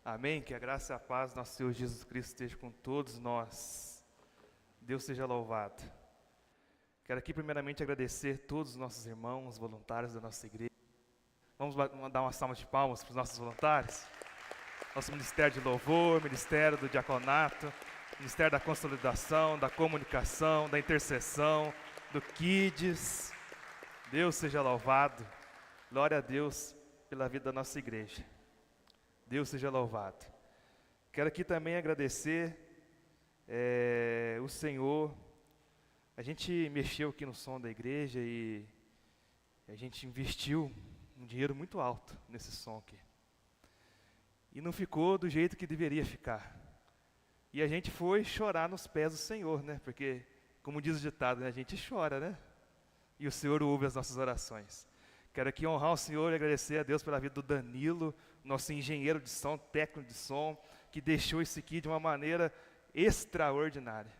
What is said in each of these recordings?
Amém? Que a graça e a paz do nosso Senhor Jesus Cristo esteja com todos nós. Deus seja louvado. Quero aqui primeiramente agradecer todos os nossos irmãos voluntários da nossa igreja. Vamos dar uma salva de palmas para os nossos voluntários. Nosso Ministério de Louvor, Ministério do Diaconato, Ministério da Consolidação, da Comunicação, da Intercessão, do Kids. Deus seja louvado. Glória a Deus pela vida da nossa igreja. Deus seja louvado. Quero aqui também agradecer o Senhor. A gente mexeu aqui no som da igreja e a gente investiu um dinheiro muito alto nesse som aqui. E não ficou do jeito que deveria ficar. E a gente foi chorar nos pés do Senhor, né? Porque, como diz o ditado, né? A gente chora, né? E o Senhor ouve as nossas orações. Quero aqui honrar o Senhor e agradecer a Deus pela vida do Danilo, nosso engenheiro de som, técnico de som, que deixou isso aqui de uma maneira extraordinária.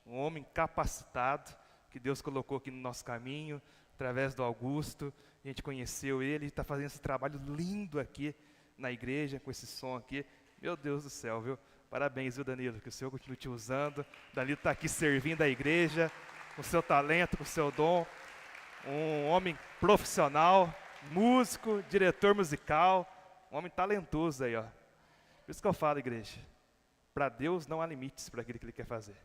Um homem capacitado, que Deus colocou aqui no nosso caminho, através do Augusto. A gente conheceu ele e está fazendo esse trabalho lindo aqui na igreja, com esse som aqui. Meu Deus do céu, viu? Parabéns, viu, Danilo? Que o Senhor continue te usando. O Danilo está aqui servindo a igreja, com o seu talento, com o seu dom. Um homem profissional, músico, diretor musical, um homem talentoso aí, ó. Por isso que eu falo, igreja, para Deus não há limites para aquilo que Ele quer fazer.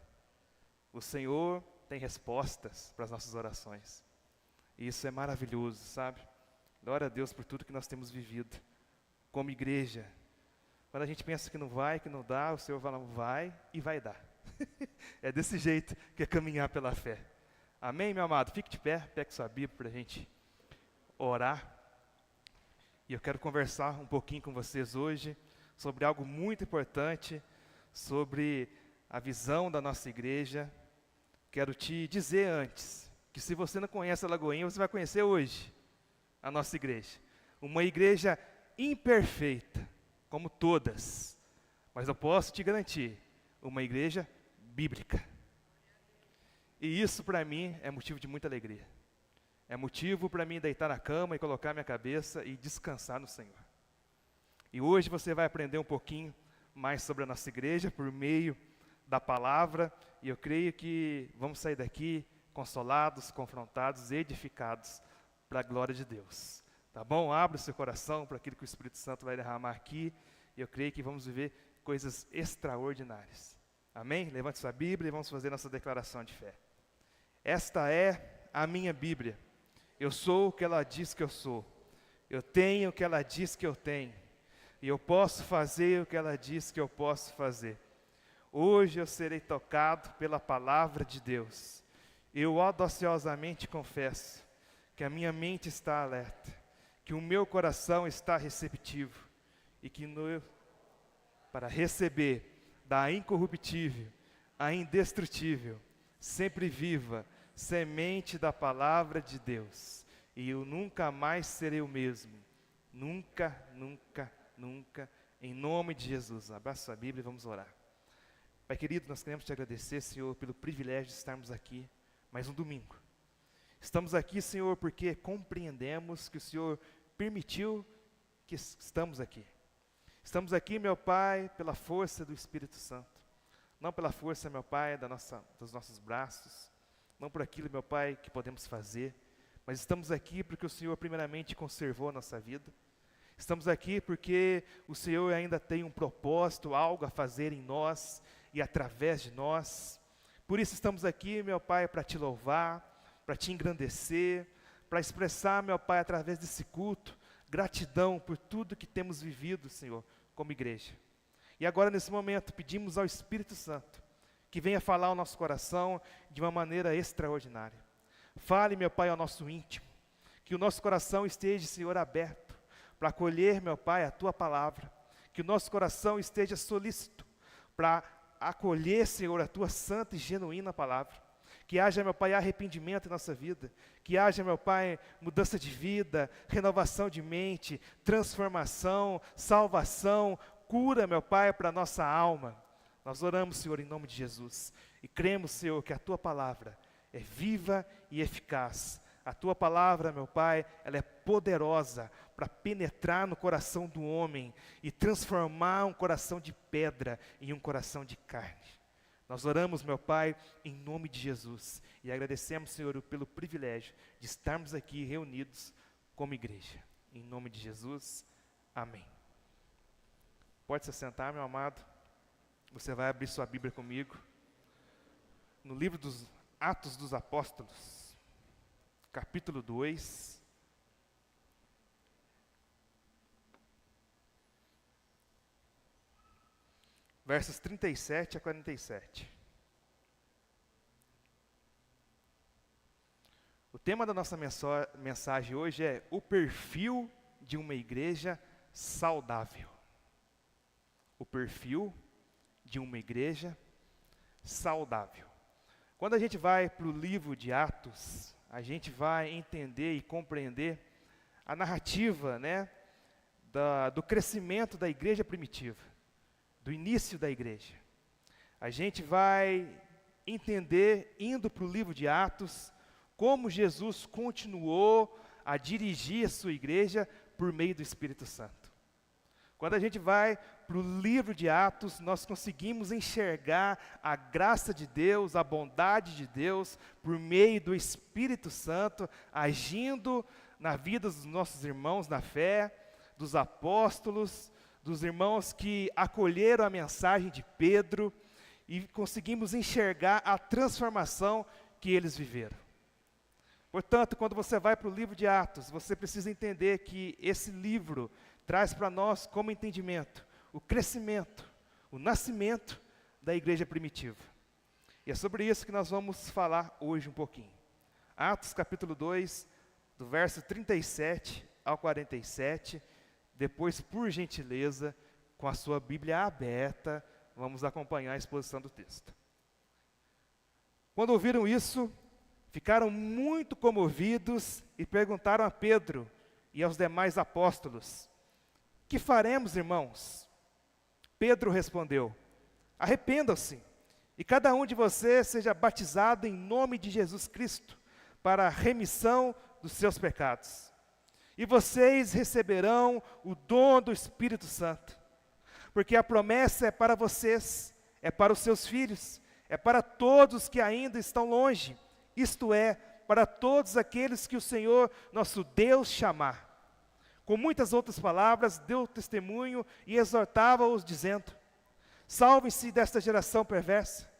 O Senhor tem respostas para as nossas orações. E isso é maravilhoso, sabe? Glória a Deus por tudo que nós temos vivido como igreja. Quando a gente pensa que não vai, que não dá, o Senhor fala, vai e vai dar. É desse jeito que é caminhar pela fé. Amém, meu amado? Fique de pé, pegue sua Bíblia para a gente orar. E eu quero conversar um pouquinho com vocês hoje sobre algo muito importante, sobre a visão da nossa igreja. Quero te dizer antes, que se você não conhece a Lagoinha, você vai conhecer hoje a nossa igreja. Uma igreja imperfeita, como todas, mas eu posso te garantir, uma igreja bíblica. E isso para mim é motivo de muita alegria. É motivo para mim deitar na cama e colocar minha cabeça e descansar no Senhor. E hoje você vai aprender um pouquinho mais sobre a nossa igreja por meio da palavra. E eu creio que vamos sair daqui consolados, confrontados, edificados para a glória de Deus. Tá bom? Abra o seu coração para aquilo que o Espírito Santo vai derramar aqui. E eu creio que vamos viver coisas extraordinárias. Amém? Levante sua Bíblia e vamos fazer nossa declaração de fé. Esta é a minha Bíblia. Eu sou o que ela diz que eu sou. Eu tenho o que ela diz que eu tenho. E eu posso fazer o que ela diz que eu posso fazer. Hoje eu serei tocado pela palavra de Deus. Eu audaciosamente confesso que a minha mente está alerta, que o meu coração está receptivo e que para receber da incorruptível, a indestrutível, sempre viva, semente da palavra de Deus. E eu nunca mais serei o mesmo. Nunca, nunca, nunca. Em nome de Jesus. Abraça sua Bíblia e vamos orar. Pai querido, nós queremos te agradecer, Senhor, pelo privilégio de estarmos aqui mais um domingo. Estamos aqui, Senhor, porque compreendemos que o Senhor permitiu que estamos aqui. Estamos aqui, meu Pai, pela força do Espírito Santo. Não pela força, meu Pai, dos nossos braços. Não por aquilo, meu Pai, que podemos fazer. Mas estamos aqui porque o Senhor primeiramente conservou a nossa vida. Estamos aqui porque o Senhor ainda tem um propósito, algo a fazer em nós e através de nós. Por isso estamos aqui, meu Pai, para te louvar, para te engrandecer, para expressar, meu Pai, através desse culto, gratidão por tudo que temos vivido, Senhor, como igreja. E agora, nesse momento, pedimos ao Espírito Santo que venha falar ao nosso coração de uma maneira extraordinária. Fale, meu Pai, ao nosso íntimo, que o nosso coração esteja, Senhor, aberto para acolher, meu Pai, a Tua palavra, que o nosso coração esteja solícito para acolher, Senhor, a Tua santa e genuína palavra. Que haja, meu Pai, arrependimento em nossa vida. Que haja, meu Pai, mudança de vida, renovação de mente, transformação, salvação, cura, meu Pai, para a nossa alma. Nós oramos, Senhor, em nome de Jesus. E cremos, Senhor, que a Tua palavra é viva e eficaz A tua palavra, meu Pai, ela é poderosa para penetrar no coração do homem e transformar um coração de pedra em um coração de carne. Nós oramos, meu Pai, em nome de Jesus e agradecemos, Senhor, pelo privilégio de estarmos aqui reunidos como igreja. Em nome de Jesus, amém. Pode se sentar, meu amado. Você vai abrir sua Bíblia comigo no livro dos Atos dos Apóstolos, capítulo 2. Versos 37 a 47. O tema da nossa mensagem hoje é o perfil de uma igreja saudável. O perfil de uma igreja saudável. Quando a gente vai para o livro de Atos, a gente vai entender e compreender a narrativa, do crescimento da igreja primitiva, do início da igreja. A gente vai entender, indo para o livro de Atos, como Jesus continuou a dirigir a sua igreja por meio do Espírito Santo. Quando a gente vai para o livro de Atos, nós conseguimos enxergar a graça de Deus, a bondade de Deus, por meio do Espírito Santo, agindo na vida dos nossos irmãos na fé, dos apóstolos, dos irmãos que acolheram a mensagem de Pedro, e conseguimos enxergar a transformação que eles viveram. Portanto, quando você vai para o livro de Atos, você precisa entender que esse livro traz para nós como entendimento o crescimento, o nascimento da igreja primitiva. E é sobre isso que nós vamos falar hoje um pouquinho. Atos capítulo 2, do verso 37 ao 47, depois, por gentileza, com a sua Bíblia aberta, vamos acompanhar a exposição do texto. Quando ouviram isso, ficaram muito comovidos e perguntaram a Pedro e aos demais apóstolos: que faremos, irmãos? Pedro respondeu: arrependam-se, e cada um de vocês seja batizado em nome de Jesus Cristo, para a remissão dos seus pecados. E vocês receberão o dom do Espírito Santo, porque a promessa é para vocês, é para os seus filhos, é para todos que ainda estão longe, isto é, para todos aqueles que o Senhor, nosso Deus, chamar. Com muitas outras palavras, deu testemunho e exortava-os, dizendo: salvem-se desta geração perversa.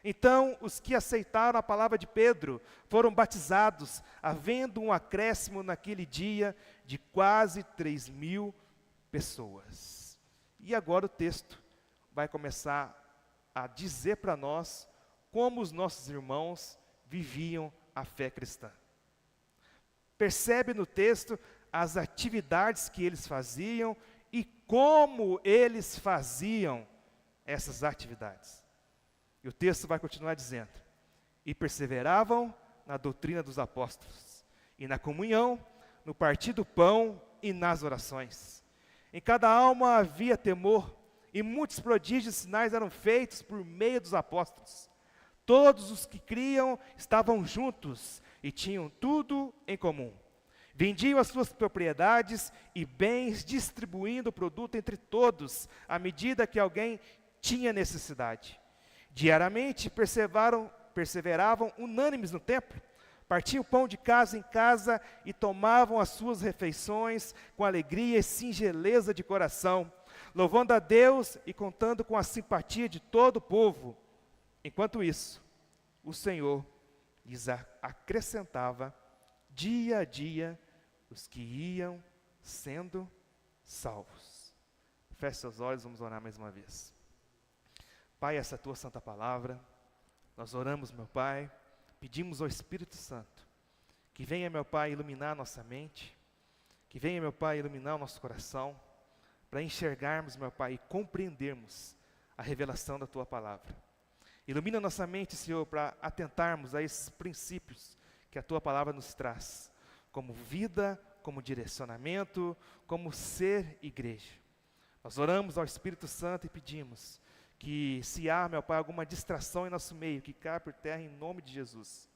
Então, os que aceitaram a palavra de Pedro foram batizados, havendo um acréscimo naquele dia de quase 3.000 pessoas. E agora o texto vai começar a dizer para nós como os nossos irmãos viviam a fé cristã. Percebe no texto as atividades que eles faziam e como eles faziam essas atividades. E o texto vai continuar dizendo: e perseveravam na doutrina dos apóstolos, e na comunhão, no partir do pão e nas orações. Em cada alma havia temor, e muitos prodígios e sinais eram feitos por meio dos apóstolos. Todos os que criam estavam juntos e tinham tudo em comum. Vendiam as suas propriedades e bens, distribuindo o produto entre todos, à medida que alguém tinha necessidade. Diariamente perseveravam unânimes no templo, partiam pão de casa em casa e tomavam as suas refeições com alegria e singeleza de coração, louvando a Deus e contando com a simpatia de todo o povo. Enquanto isso, o Senhor lhes acrescentava dia a dia os que iam sendo salvos. Feche seus olhos, vamos orar mais uma vez. Pai, essa é a tua santa palavra, nós oramos, meu Pai, pedimos ao Espírito Santo que venha, meu Pai, iluminar nossa mente, que venha, meu Pai, iluminar o nosso coração, para enxergarmos, meu Pai, e compreendermos a revelação da tua palavra. Ilumina nossa mente, Senhor, para atentarmos a esses princípios que a tua palavra nos traz, como vida, como direcionamento, como ser igreja. Nós oramos ao Espírito Santo e pedimos que, se há, meu Pai, alguma distração em nosso meio, que caia por terra em nome de Jesus.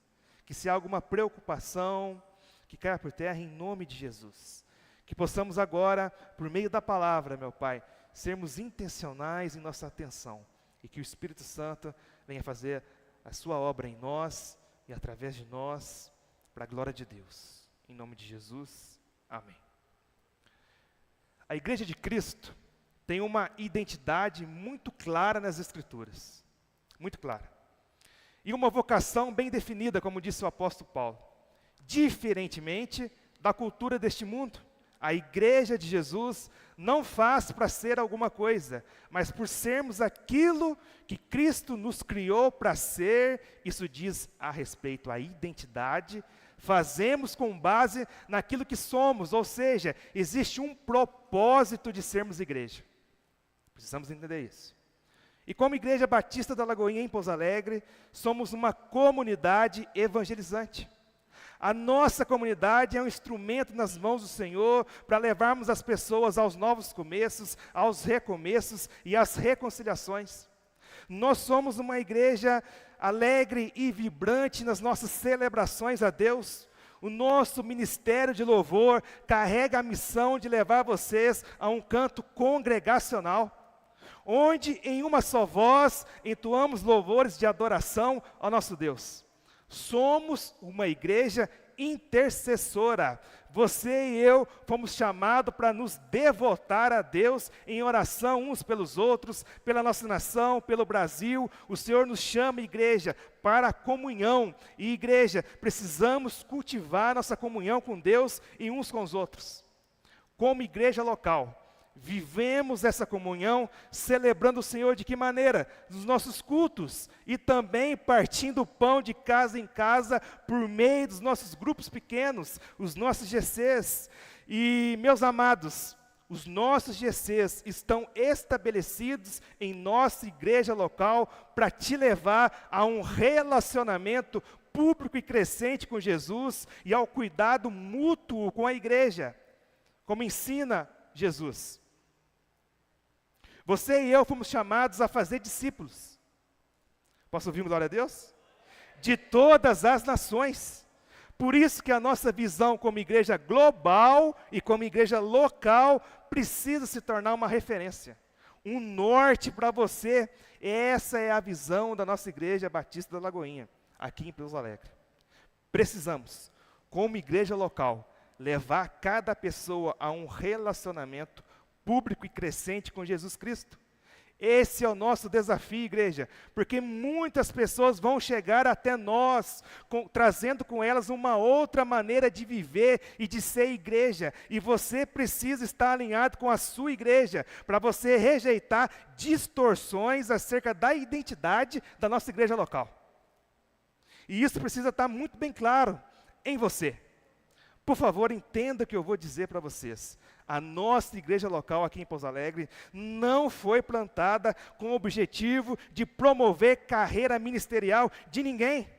Que se há alguma preocupação, que caia por terra em nome de Jesus. Que possamos agora, por meio da palavra, meu Pai, sermos intencionais em nossa atenção. E que o Espírito Santo venha fazer a sua obra em nós e através de nós, para a glória de Deus. Em nome de Jesus, amém. A Igreja de Cristo tem uma identidade muito clara nas Escrituras. Muito clara. E uma vocação bem definida, como disse o apóstolo Paulo. Diferentemente da cultura deste mundo, a Igreja de Jesus não faz para ser alguma coisa, mas por sermos aquilo que Cristo nos criou para ser, isso diz a respeito à identidade, fazemos com base naquilo que somos, ou seja, existe um propósito de sermos igreja. Precisamos entender isso. E como Igreja Batista da Lagoinha em Pouso Alegre, somos uma comunidade evangelizante. A nossa comunidade é um instrumento nas mãos do Senhor para levarmos as pessoas aos novos começos, aos recomeços e às reconciliações. Nós somos uma igreja alegre e vibrante nas nossas celebrações a Deus. O nosso ministério de louvor carrega a missão de levar vocês a um canto congregacional, onde em uma só voz entoamos louvores de adoração ao nosso Deus. Somos uma igreja intercessora. Você e eu fomos chamados para nos devotar a Deus em oração uns pelos outros, pela nossa nação, pelo Brasil. O Senhor nos chama, igreja, para a comunhão. E igreja, precisamos cultivar nossa comunhão com Deus e uns com os outros. Como igreja local, vivemos essa comunhão celebrando o Senhor de que maneira? Nos nossos cultos e também partindo o pão de casa em casa por meio dos nossos grupos pequenos, os nossos GCs. E, meus amados, os nossos GCs estão estabelecidos em nossa igreja local para te levar a um relacionamento público e crescente com Jesus e ao cuidado mútuo com a igreja, como ensina Jesus. Você e eu fomos chamados a fazer discípulos. Posso ouvir um glória a Deus? De todas as nações. Por isso que a nossa visão como igreja global e como igreja local precisa se tornar uma referência. Um norte para você. Essa é a visão da nossa igreja Batista da Lagoinha, aqui em Pouso Alegre. Precisamos, como igreja local, levar cada pessoa a um relacionamento público e crescente com Jesus Cristo. Esse é o nosso desafio, igreja, porque muitas pessoas vão chegar até nós, trazendo com elas uma outra maneira de viver e de ser igreja, e você precisa estar alinhado com a sua igreja, para você rejeitar distorções acerca da identidade da nossa igreja local. E isso precisa estar muito bem claro em você. Por favor, entenda o que eu vou dizer para vocês. A nossa igreja local aqui em Pouso Alegre não foi plantada com o objetivo de promover carreira ministerial de ninguém.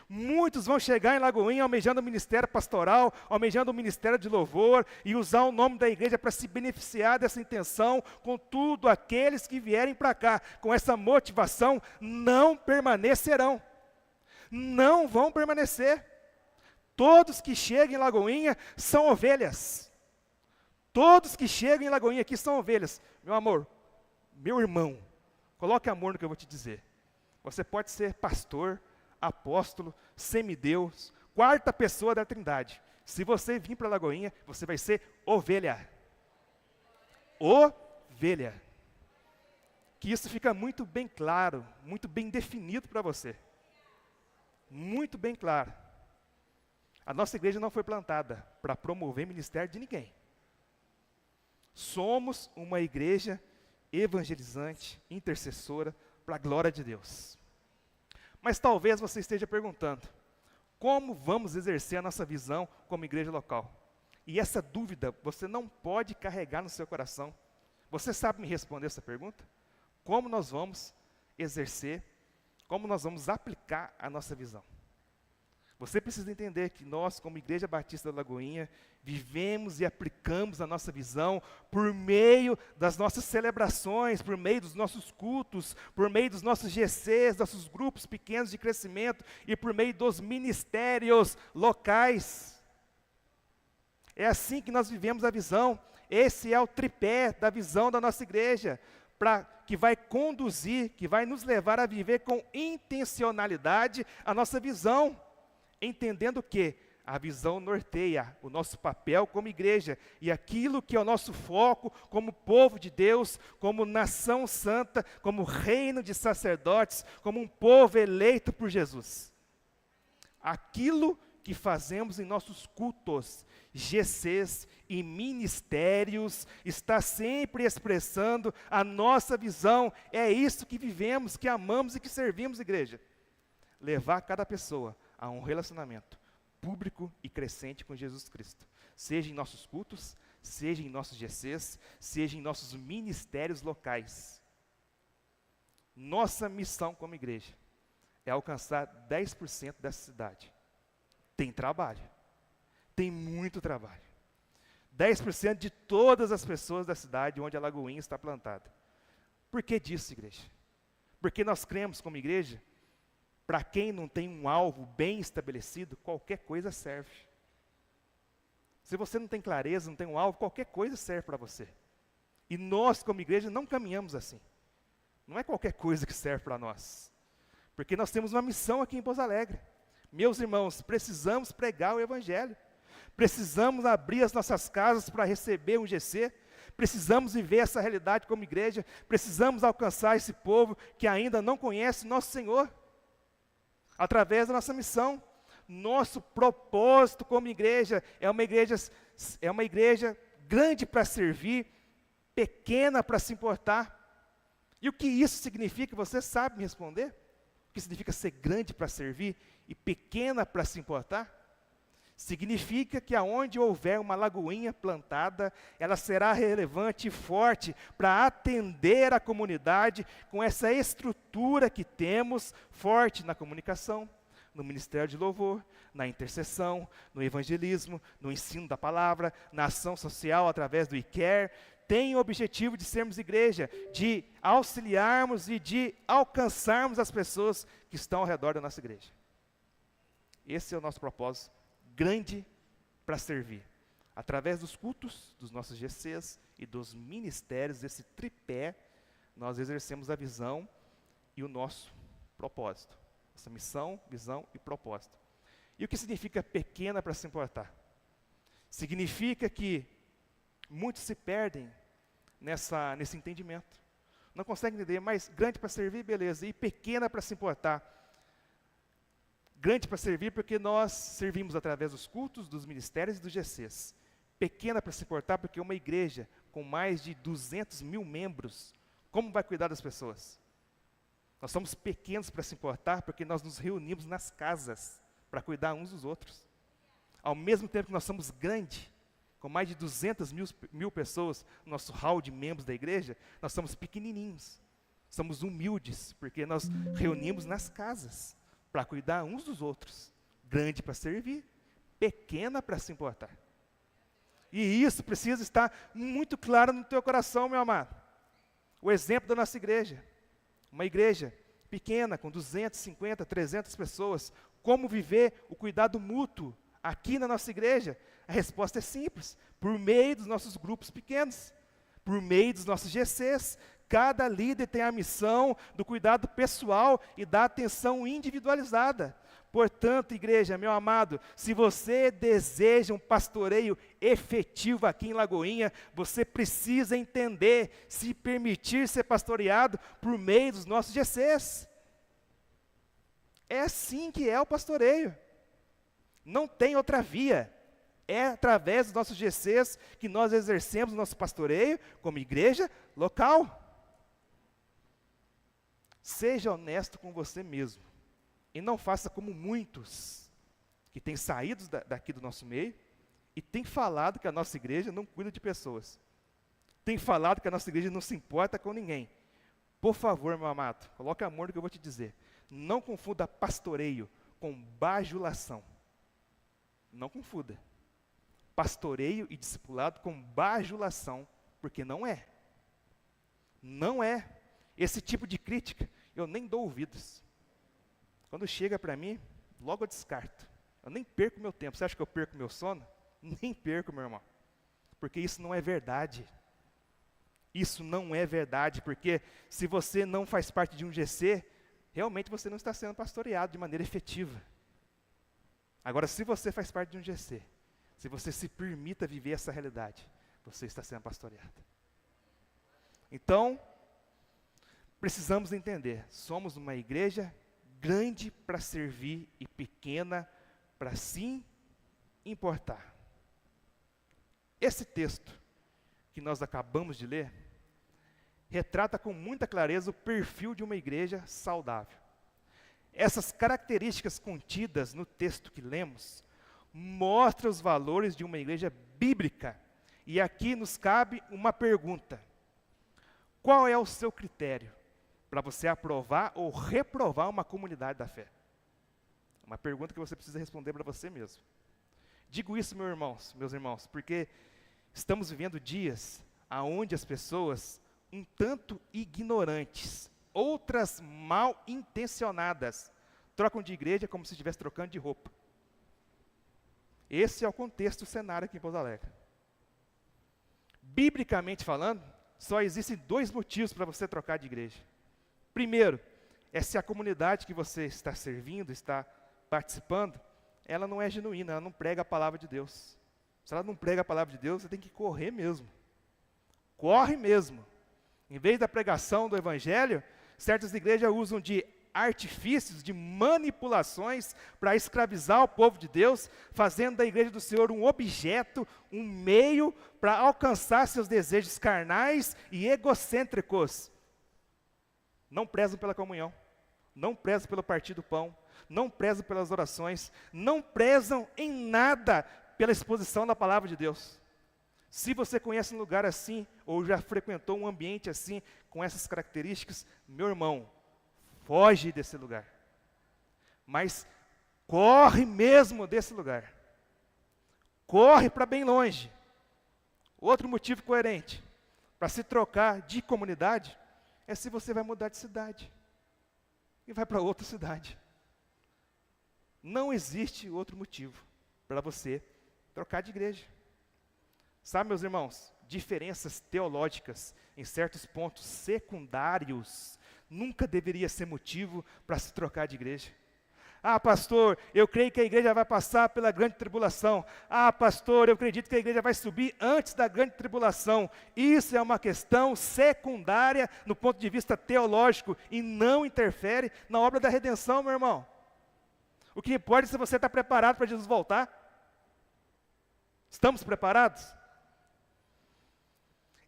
Muitos vão chegar em Lagoinha almejando o ministério pastoral, almejando o ministério de louvor e usar o nome da igreja para se beneficiar dessa intenção. Contudo, aqueles que vierem para cá com essa motivação não permanecerão. Não vão permanecer. Todos que chegam em Lagoinha são ovelhas. Todos que chegam em Lagoinha aqui são ovelhas. Meu amor, meu irmão, coloque amor no que eu vou te dizer. Você pode ser pastor, apóstolo, semideus, quarta pessoa da Trindade. Se você vir para Lagoinha, você vai ser ovelha. Ovelha. Que isso fica muito bem claro, muito bem definido para você. Muito bem claro. A nossa igreja não foi plantada para promover ministério de ninguém. Somos uma igreja evangelizante, intercessora, para a glória de Deus. Mas talvez você esteja perguntando, como vamos exercer a nossa visão como igreja local? E essa dúvida você não pode carregar no seu coração. Você sabe me responder essa pergunta? Como nós vamos exercer, como nós vamos aplicar a nossa visão? Você precisa entender que nós, como Igreja Batista da Lagoinha, vivemos e aplicamos a nossa visão por meio das nossas celebrações, por meio dos nossos cultos, por meio dos nossos GCs, nossos grupos pequenos de crescimento e por meio dos ministérios locais. É assim que nós vivemos a visão. Esse é o tripé da visão da nossa igreja, que vai conduzir, que vai nos levar a viver com intencionalidade a nossa visão, entendendo que a visão norteia o nosso papel como igreja e aquilo que é o nosso foco como povo de Deus, como nação santa, como reino de sacerdotes, como um povo eleito por Jesus. Aquilo que fazemos em nossos cultos, GCs e ministérios, está sempre expressando a nossa visão. É isso que vivemos, que amamos e que servimos, igreja. Levar cada pessoa a um relacionamento público e crescente com Jesus Cristo. Seja em nossos cultos, seja em nossos GCs, seja em nossos ministérios locais. Nossa missão como igreja é alcançar 10% dessa cidade. Tem trabalho, tem muito trabalho. 10% de todas as pessoas da cidade onde a Lagoinha está plantada. Por que disso, igreja? Porque nós cremos como igreja, para quem não tem um alvo bem estabelecido, qualquer coisa serve. Se você não tem clareza, não tem um alvo, qualquer coisa serve para você. E nós como igreja não caminhamos assim. Não é qualquer coisa que serve para nós. Porque nós temos uma missão aqui em Pouso Alegre. Meus irmãos, precisamos pregar o Evangelho. Precisamos abrir as nossas casas para receber um GC. Precisamos viver essa realidade como igreja. Precisamos alcançar esse povo que ainda não conhece nosso Senhor. Através da nossa missão. Nosso propósito como igreja é uma igreja grande para servir, pequena para se importar. E o que isso significa? Você sabe me responder? O que significa ser grande para servir e pequena para se importar? Significa que aonde houver uma lagoinha plantada, ela será relevante e forte para atender a comunidade com essa estrutura que temos forte na comunicação, no ministério de louvor, na intercessão, no evangelismo, no ensino da palavra, na ação social através do ICARE. Tem o objetivo de sermos igreja, de auxiliarmos e de alcançarmos as pessoas que estão ao redor da nossa igreja. Esse é o nosso propósito, grande para servir. Através dos cultos, dos nossos GCs e dos ministérios, esse tripé, nós exercemos a visão e o nosso propósito. Essa missão, visão e propósito. E o que significa pequena para se importar? Significa que muitos se perdem nesse entendimento. Não conseguem entender, mas grande para servir, beleza, e pequena para se importar. Grande para servir porque nós servimos através dos cultos, dos ministérios e dos GCs. Pequena para se importar porque uma igreja com mais de 200 mil membros, como vai cuidar das pessoas? Nós somos pequenos para se importar porque nós nos reunimos nas casas para cuidar uns dos outros. Ao mesmo tempo que nós somos grandes, com mais de 200 mil pessoas no nosso hall de membros da igreja, nós somos pequenininhos, somos humildes, porque nós reunimos nas casas para cuidar uns dos outros. Grande para servir, pequena para se importar. E isso precisa estar muito claro no teu coração, meu amado. O exemplo da nossa igreja. Uma igreja pequena, com 250, 300 pessoas. Como viver o cuidado mútuo aqui na nossa igreja? A resposta é simples. Por meio dos nossos grupos pequenos. Por meio dos nossos GCs. Cada líder tem a missão do cuidado pessoal e da atenção individualizada. Portanto, igreja, meu amado, se você deseja um pastoreio efetivo aqui em Lagoinha, você precisa entender, se permitir ser pastoreado por meio dos nossos GCs. É assim que é o pastoreio. Não tem outra via. É através dos nossos GCs que nós exercemos o nosso pastoreio como igreja local. Seja honesto com você mesmo. E não faça como muitos que têm saído daqui do nosso meio e têm falado que a nossa igreja não cuida de pessoas. Tem falado que a nossa igreja não se importa com ninguém. Por favor, meu amado, coloque amor no que eu vou te dizer. Não confunda pastoreio com bajulação. Não confunda. Pastoreio e discipulado com bajulação, porque não é. Não é. Esse tipo de crítica, eu nem dou ouvidos. Quando chega para mim, logo eu descarto. Eu nem perco meu tempo. Você acha que eu perco meu sono? Nem perco, meu irmão. Porque isso não é verdade. Isso não é verdade, porque se você não faz parte de um GC, realmente você não está sendo pastoreado de maneira efetiva. Agora, se você faz parte de um GC, se você se permita viver essa realidade, você está sendo pastoreado. Então, precisamos entender, somos uma igreja grande para servir e pequena para se importar. Esse texto que nós acabamos de ler, retrata com muita clareza o perfil de uma igreja saudável. Essas características contidas no texto que lemos, mostram os valores de uma igreja bíblica. E aqui nos cabe uma pergunta: qual é o seu critério para você aprovar ou reprovar uma comunidade da fé? Uma pergunta que você precisa responder para você mesmo. Digo isso, meus irmãos, porque estamos vivendo dias onde as pessoas, um tanto ignorantes, outras mal intencionadas, trocam de igreja como se estivesse trocando de roupa. Esse é o contexto do cenário aqui em Pouso Alegre. Biblicamente falando, só existem 2 motivos para você trocar de igreja. Primeiro, é se a comunidade que você está servindo, está participando, ela não é genuína, ela não prega a palavra de Deus. Se ela não prega a palavra de Deus, você tem que correr mesmo. Corre mesmo. Em vez da pregação do evangelho, certas igrejas usam de artifícios, de manipulações para escravizar o povo de Deus, fazendo da igreja do Senhor um objeto, um meio para alcançar seus desejos carnais e egocêntricos. Não prezam pela comunhão, não prezam pelo partir do pão, não prezam pelas orações, não prezam em nada pela exposição da palavra de Deus. Se você conhece um lugar assim, ou já frequentou um ambiente assim, com essas características, meu irmão, foge desse lugar. Mas corre mesmo desse lugar. Corre para bem longe. Outro motivo coerente para se trocar de comunidade é se você vai mudar de cidade e vai para outra cidade. Não existe outro motivo para você trocar de igreja. Sabe, meus irmãos, diferenças teológicas em certos pontos secundários nunca deveria ser motivo para se trocar de igreja. Ah, pastor, eu creio que a igreja vai passar pela grande tribulação. Ah, pastor, eu acredito que a igreja vai subir antes da grande tribulação. Isso é uma questão secundária no ponto de vista teológico e não interfere na obra da redenção, meu irmão. O que importa é se você está preparado para Jesus voltar. Estamos preparados?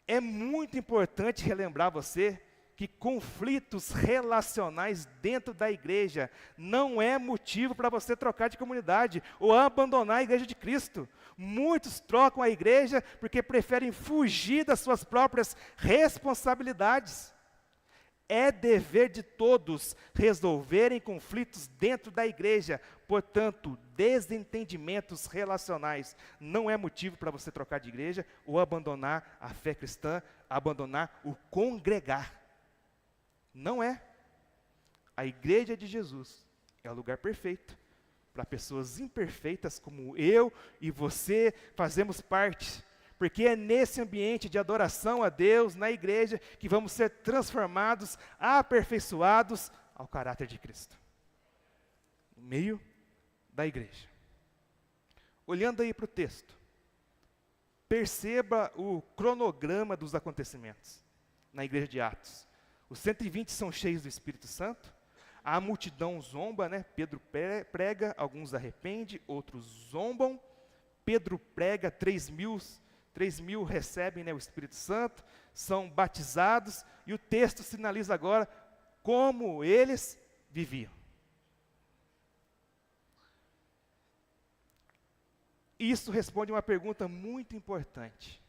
É muito importante relembrar você que conflitos relacionais dentro da igreja não é motivo para você trocar de comunidade ou abandonar a igreja de Cristo. Muitos trocam a igreja porque preferem fugir das suas próprias responsabilidades. É dever de todos resolverem conflitos dentro da igreja. Portanto, desentendimentos relacionais não é motivo para você trocar de igreja ou abandonar a fé cristã, abandonar o congregar. Não é. A igreja de Jesus é o lugar perfeito para pessoas imperfeitas como eu e você fazemos parte. Porque é nesse ambiente de adoração a Deus, na igreja, que vamos ser transformados, aperfeiçoados ao caráter de Cristo. No meio da igreja. Olhando aí para o texto, perceba o cronograma dos acontecimentos na igreja de Atos. Os 120 são cheios do Espírito Santo, a multidão zomba, né? Pedro prega, alguns arrependem, outros zombam. Pedro prega, 3 mil recebem, né, o Espírito Santo, são batizados, e o texto sinaliza agora como eles viviam. Isso responde a uma pergunta muito importante.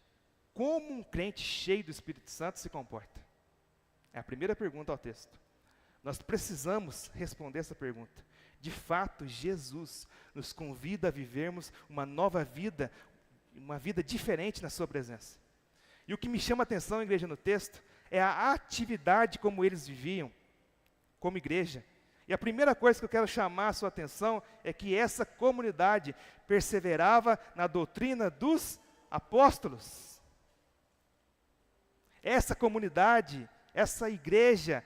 Como um crente cheio do Espírito Santo se comporta? É a primeira pergunta ao texto. Nós precisamos responder essa pergunta. De fato, Jesus nos convida a vivermos uma nova vida, uma vida diferente na sua presença. E o que me chama a atenção, igreja, no texto, é a atividade como eles viviam, como igreja. E a primeira coisa que eu quero chamar a sua atenção é que essa comunidade perseverava na doutrina dos apóstolos. Essa comunidade, essa igreja,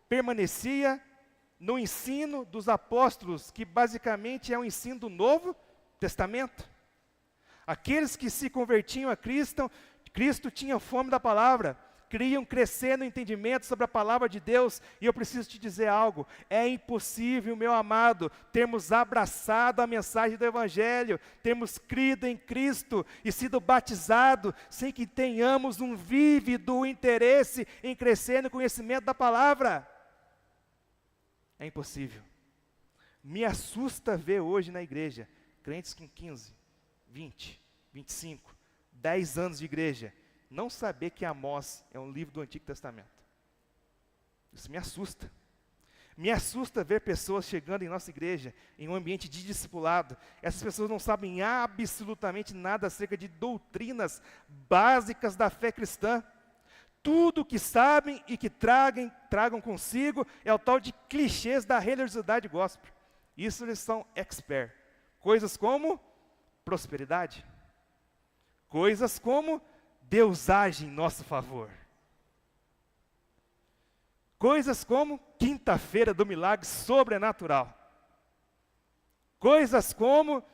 permanecia no ensino dos apóstolos, que basicamente é o ensino do Novo Testamento. Aqueles que se convertiam a Cristo tinham fome da palavra, queriam crescer no entendimento sobre a palavra de Deus. E eu preciso te dizer algo: é impossível, meu amado, termos abraçado a mensagem do Evangelho, termos crido em Cristo e sido batizado, sem que tenhamos um vívido interesse em crescer no conhecimento da palavra. É impossível. Me assusta ver hoje na igreja crentes com 15, 20, 25, 10 anos de igreja, não saber que Amós é um livro do Antigo Testamento. Isso me assusta. Me assusta ver pessoas chegando em nossa igreja, em um ambiente de discipulado. Essas pessoas não sabem absolutamente nada acerca de doutrinas básicas da fé cristã. Tudo que sabem e que tragam consigo é o tal de clichês da religiosidade gospel. Isso eles são expert. Coisas como prosperidade. Coisas como Deus age em nosso favor. Coisas como quinta-feira do milagre sobrenatural. Coisas como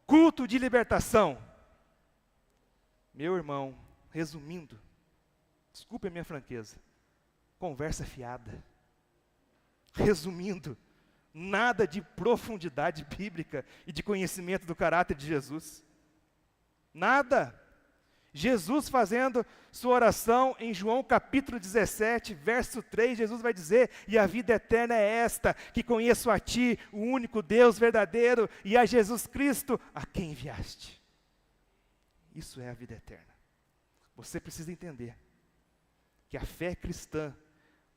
culto de libertação. Meu irmão, resumindo, desculpe a minha franqueza, conversa fiada. Resumindo, nada de profundidade bíblica e de conhecimento do caráter de Jesus. Nada. Jesus fazendo sua oração em João capítulo 17, verso 3, Jesus vai dizer: e a vida eterna é esta, que conheço a Ti, o único Deus verdadeiro, e a Jesus Cristo, a quem enviaste. Isso é a vida eterna. Você precisa entender que a fé cristã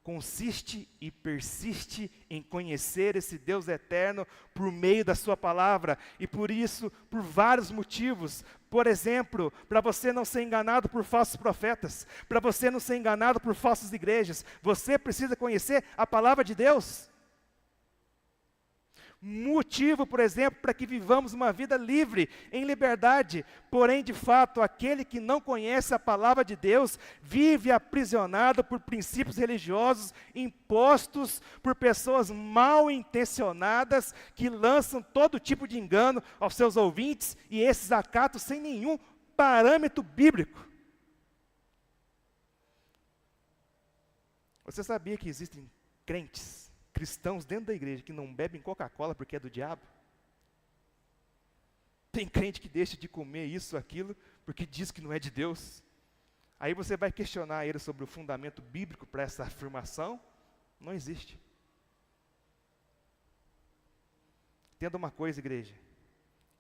consiste e persiste em conhecer esse Deus eterno por meio da sua palavra, e por isso, por vários motivos. Por exemplo, para você não ser enganado por falsos profetas, para você não ser enganado por falsas igrejas, você precisa conhecer a palavra de Deus. Motivo, por exemplo, para que vivamos uma vida livre, em liberdade. Porém, de fato, aquele que não conhece a palavra de Deus, vive aprisionado por princípios religiosos impostos por pessoas mal intencionadas, que lançam todo tipo de engano aos seus ouvintes, e esses acatam sem nenhum parâmetro bíblico. Você sabia que existem cristãos dentro da igreja que não bebem Coca-Cola porque é do diabo? Tem crente que deixa de comer isso, aquilo, porque diz que não é de Deus. Aí você vai questionar ele sobre o fundamento bíblico para essa afirmação. Não existe. Entenda uma coisa, igreja: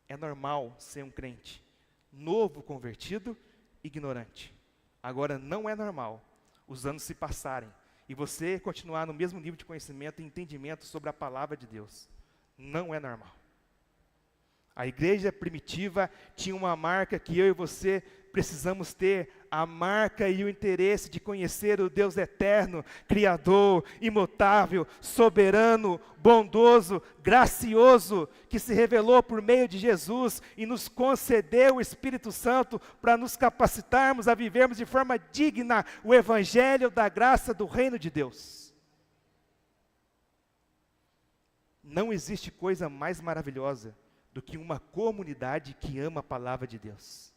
é normal ser um crente novo, convertido, ignorante. Agora, não é normal os anos se passarem e você continuar no mesmo nível de conhecimento e entendimento sobre a palavra de Deus. Não é normal. A igreja primitiva tinha uma marca que eu e você precisamos ter, a marca e o interesse de conhecer o Deus eterno, criador, imutável, soberano, bondoso, gracioso, que se revelou por meio de Jesus e nos concedeu o Espírito Santo para nos capacitarmos a vivermos de forma digna o evangelho da graça do reino de Deus. Não existe coisa mais maravilhosa do que uma comunidade que ama a palavra de Deus.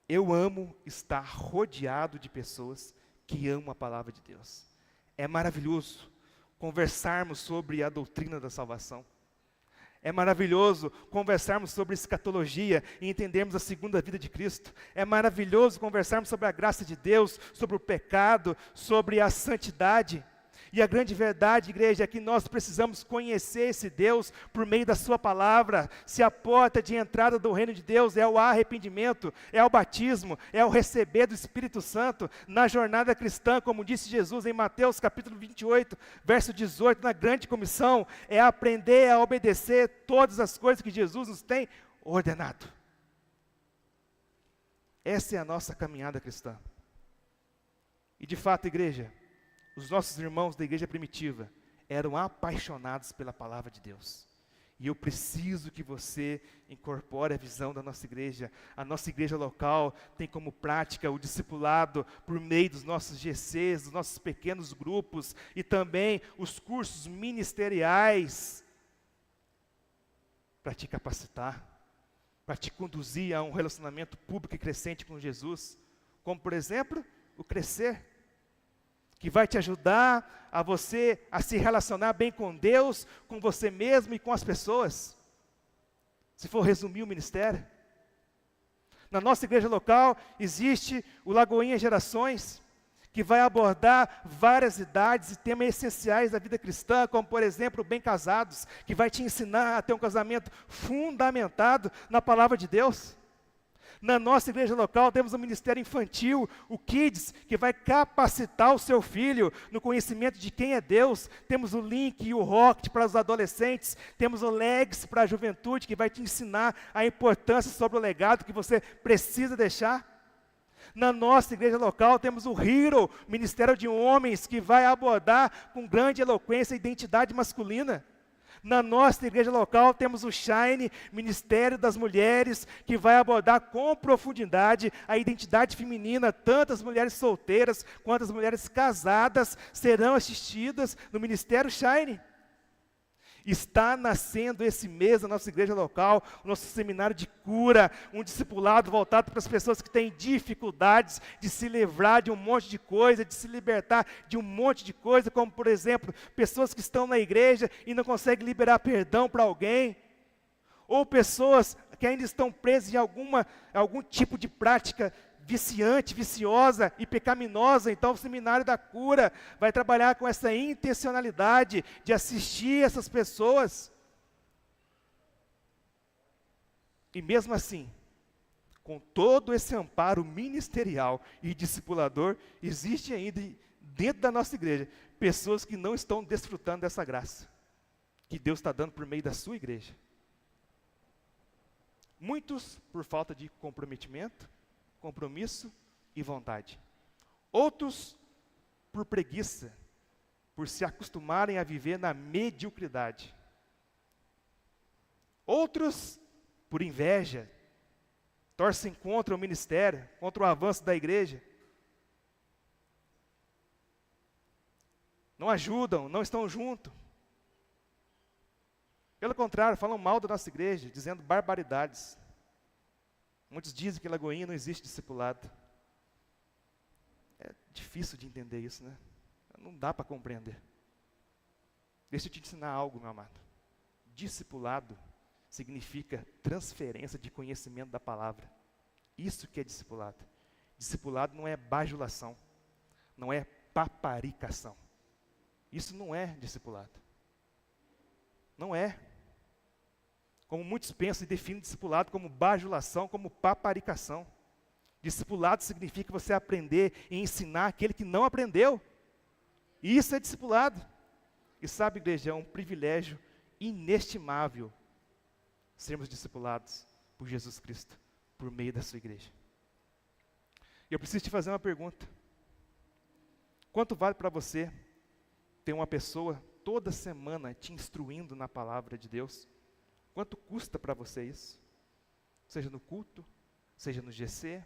Eu amo estar rodeado de pessoas que amam a palavra de Deus. É maravilhoso conversarmos sobre a doutrina da salvação. É maravilhoso conversarmos sobre escatologia e entendermos a segunda vida de Cristo. É maravilhoso conversarmos sobre a graça de Deus, sobre o pecado, sobre a santidade. E a grande verdade, igreja, é que nós precisamos conhecer esse Deus por meio da sua palavra. Se a porta de entrada do reino de Deus é o arrependimento, é o batismo, é o receber do Espírito Santo na jornada cristã, como disse Jesus em Mateus capítulo 28, verso 18, na grande comissão, é aprender a obedecer todas as coisas que Jesus nos tem ordenado. Essa é a nossa caminhada cristã. E de fato, igreja, os nossos irmãos da igreja primitiva eram apaixonados pela palavra de Deus. E eu preciso que você incorpore a visão da nossa igreja. A nossa igreja local tem como prática o discipulado por meio dos nossos GCs, dos nossos pequenos grupos e também os cursos ministeriais para te capacitar, para te conduzir a um relacionamento público e crescente com Jesus, como por exemplo, o Crescer, que vai te ajudar a você a se relacionar bem com Deus, com você mesmo e com as pessoas. Se for resumir o ministério. Na nossa igreja local existe o Lagoinha Gerações, que vai abordar várias idades e temas essenciais da vida cristã, como por exemplo, Bem Casados, que vai te ensinar a ter um casamento fundamentado na palavra de Deus. Na nossa igreja local temos o ministério infantil, o Kids, que vai capacitar o seu filho no conhecimento de quem é Deus. Temos o Link e o Rocket para os adolescentes. Temos o Legs para a juventude, que vai te ensinar a importância sobre o legado que você precisa deixar. Na nossa igreja local temos o Hero, ministério de homens, que vai abordar com grande eloquência a identidade masculina. Na nossa igreja local temos o Shine, Ministério das Mulheres, que vai abordar com profundidade a identidade feminina. Tanto as mulheres solteiras quanto as mulheres casadas serão assistidas no Ministério Shine. Está nascendo esse mês na nossa igreja local, o nosso seminário de cura, um discipulado voltado para as pessoas que têm dificuldades de se livrar de um monte de coisa, de se libertar de um monte de coisa, como por exemplo, pessoas que estão na igreja e não conseguem liberar perdão para alguém, ou pessoas que ainda estão presas em algum tipo de prática viciante, viciosa e pecaminosa. Então o seminário da cura vai trabalhar com essa intencionalidade de assistir essas pessoas. E mesmo assim, com todo esse amparo ministerial e discipulador, existe ainda dentro da nossa igreja pessoas que não estão desfrutando dessa graça que Deus está dando por meio da sua igreja. Muitos por falta de compromisso e vontade. Outros por preguiça, por se acostumarem a viver na mediocridade. Outros por inveja, torcem contra o ministério, contra o avanço da igreja. Não ajudam, não estão junto. Pelo contrário, falam mal da nossa igreja, dizendo barbaridades. Muitos dizem que em Lagoinha não existe discipulado. É difícil de entender isso, né? Não dá para compreender. Deixa eu te ensinar algo, meu amado. Discipulado significa transferência de conhecimento da palavra. Isso que é discipulado. Discipulado não é bajulação, não é paparicação. Isso não é discipulado. Não é. Como muitos pensam e definem discipulado como bajulação, como paparicação. Discipulado significa você aprender e ensinar aquele que não aprendeu. Isso é discipulado. E sabe, igreja, é um privilégio inestimável sermos discipulados por Jesus Cristo, por meio da sua igreja. E eu preciso te fazer uma pergunta. Quanto vale para você ter uma pessoa toda semana te instruindo na palavra de Deus? Quanto custa para você isso? Seja no culto, seja no GC,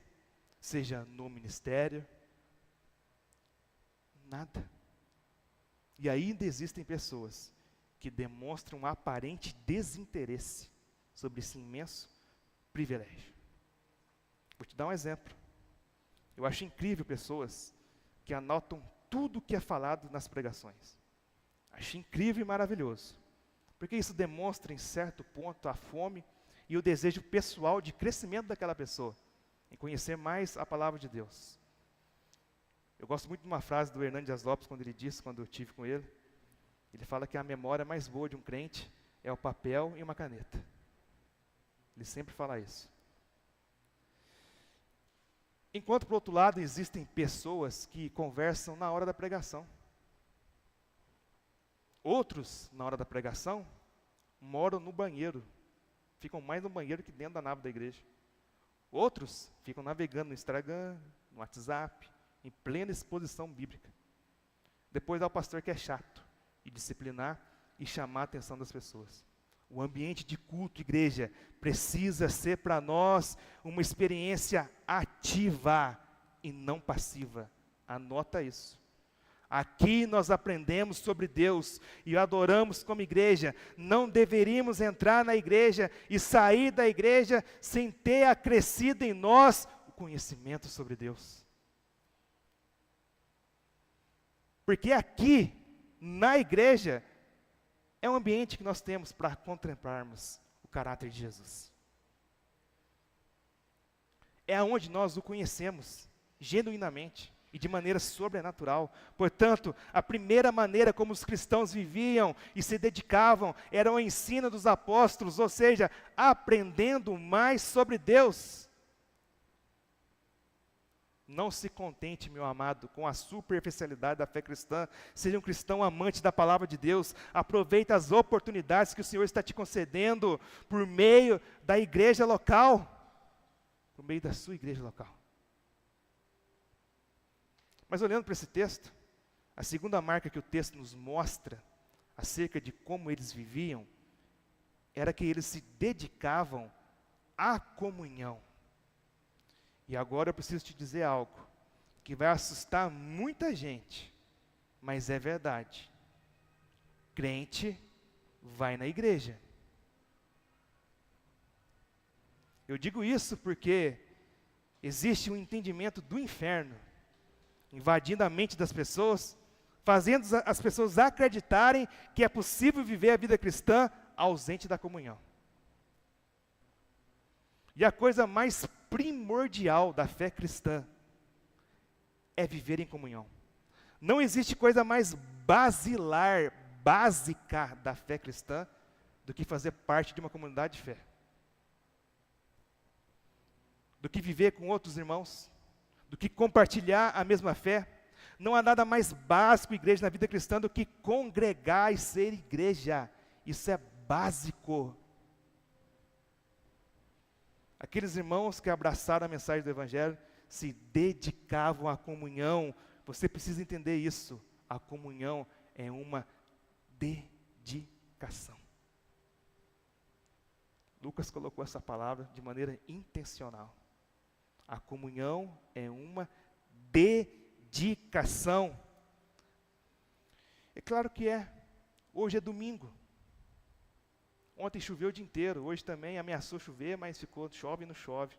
seja no ministério. Nada. E ainda existem pessoas que demonstram um aparente desinteresse sobre esse imenso privilégio. Vou te dar um exemplo. Eu acho incrível pessoas que anotam tudo o que é falado nas pregações. Acho incrível e maravilhoso. Porque isso demonstra, em certo ponto, a fome e o desejo pessoal de crescimento daquela pessoa, em conhecer mais a palavra de Deus. Eu gosto muito de uma frase do Hernando Dias Lopes, quando ele disse, quando eu estive com ele. Ele fala que a memória mais boa de um crente é o papel e uma caneta. Ele sempre fala isso. Enquanto, por outro lado, existem pessoas que conversam na hora da pregação. Outros, na hora da pregação, moram no banheiro. Ficam mais no banheiro que dentro da nave da igreja. Outros ficam navegando no Instagram, no WhatsApp, em plena exposição bíblica. Depois há o pastor que é chato, e disciplinar e chamar a atenção das pessoas. O ambiente de culto, igreja, precisa ser para nós uma experiência ativa e não passiva. Anota isso. Aqui nós aprendemos sobre Deus e adoramos como igreja. Não deveríamos entrar na igreja e sair da igreja sem ter acrescido em nós o conhecimento sobre Deus. Porque aqui, na igreja, é um ambiente que nós temos para contemplarmos o caráter de Jesus. É onde nós o conhecemos genuinamente e de maneira sobrenatural. Portanto, a primeira maneira como os cristãos viviam e se dedicavam era o ensino dos apóstolos, ou seja, aprendendo mais sobre Deus. Não se contente, meu amado, com a superficialidade da fé cristã. Seja um cristão amante da palavra de Deus. Aproveita as oportunidades que o Senhor está te concedendo por meio da igreja local. Por meio da sua igreja local. Mas olhando para esse texto, a segunda marca que o texto nos mostra acerca de como eles viviam, era que eles se dedicavam à comunhão. E agora eu preciso te dizer algo que vai assustar muita gente, mas é verdade. Crente vai na igreja. Eu digo isso porque existe um entendimento do inferno invadindo a mente das pessoas, fazendo as pessoas acreditarem que é possível viver a vida cristã ausente da comunhão. E a coisa mais primordial da fé cristã é viver em comunhão. Não existe coisa mais basilar, básica da fé cristã do que fazer parte de uma comunidade de fé. Do que viver com outros irmãos, do que compartilhar a mesma fé. Não há nada mais básico, igreja, na vida cristã do que congregar e ser igreja. Isso é básico. Aqueles irmãos que abraçaram a mensagem do Evangelho se dedicavam à comunhão. Você precisa entender isso. A comunhão é uma dedicação. Lucas colocou essa palavra de maneira intencional. A comunhão é uma dedicação. É claro que é. Hoje é domingo. Ontem choveu o dia inteiro, hoje também ameaçou chover, mas chove e não chove.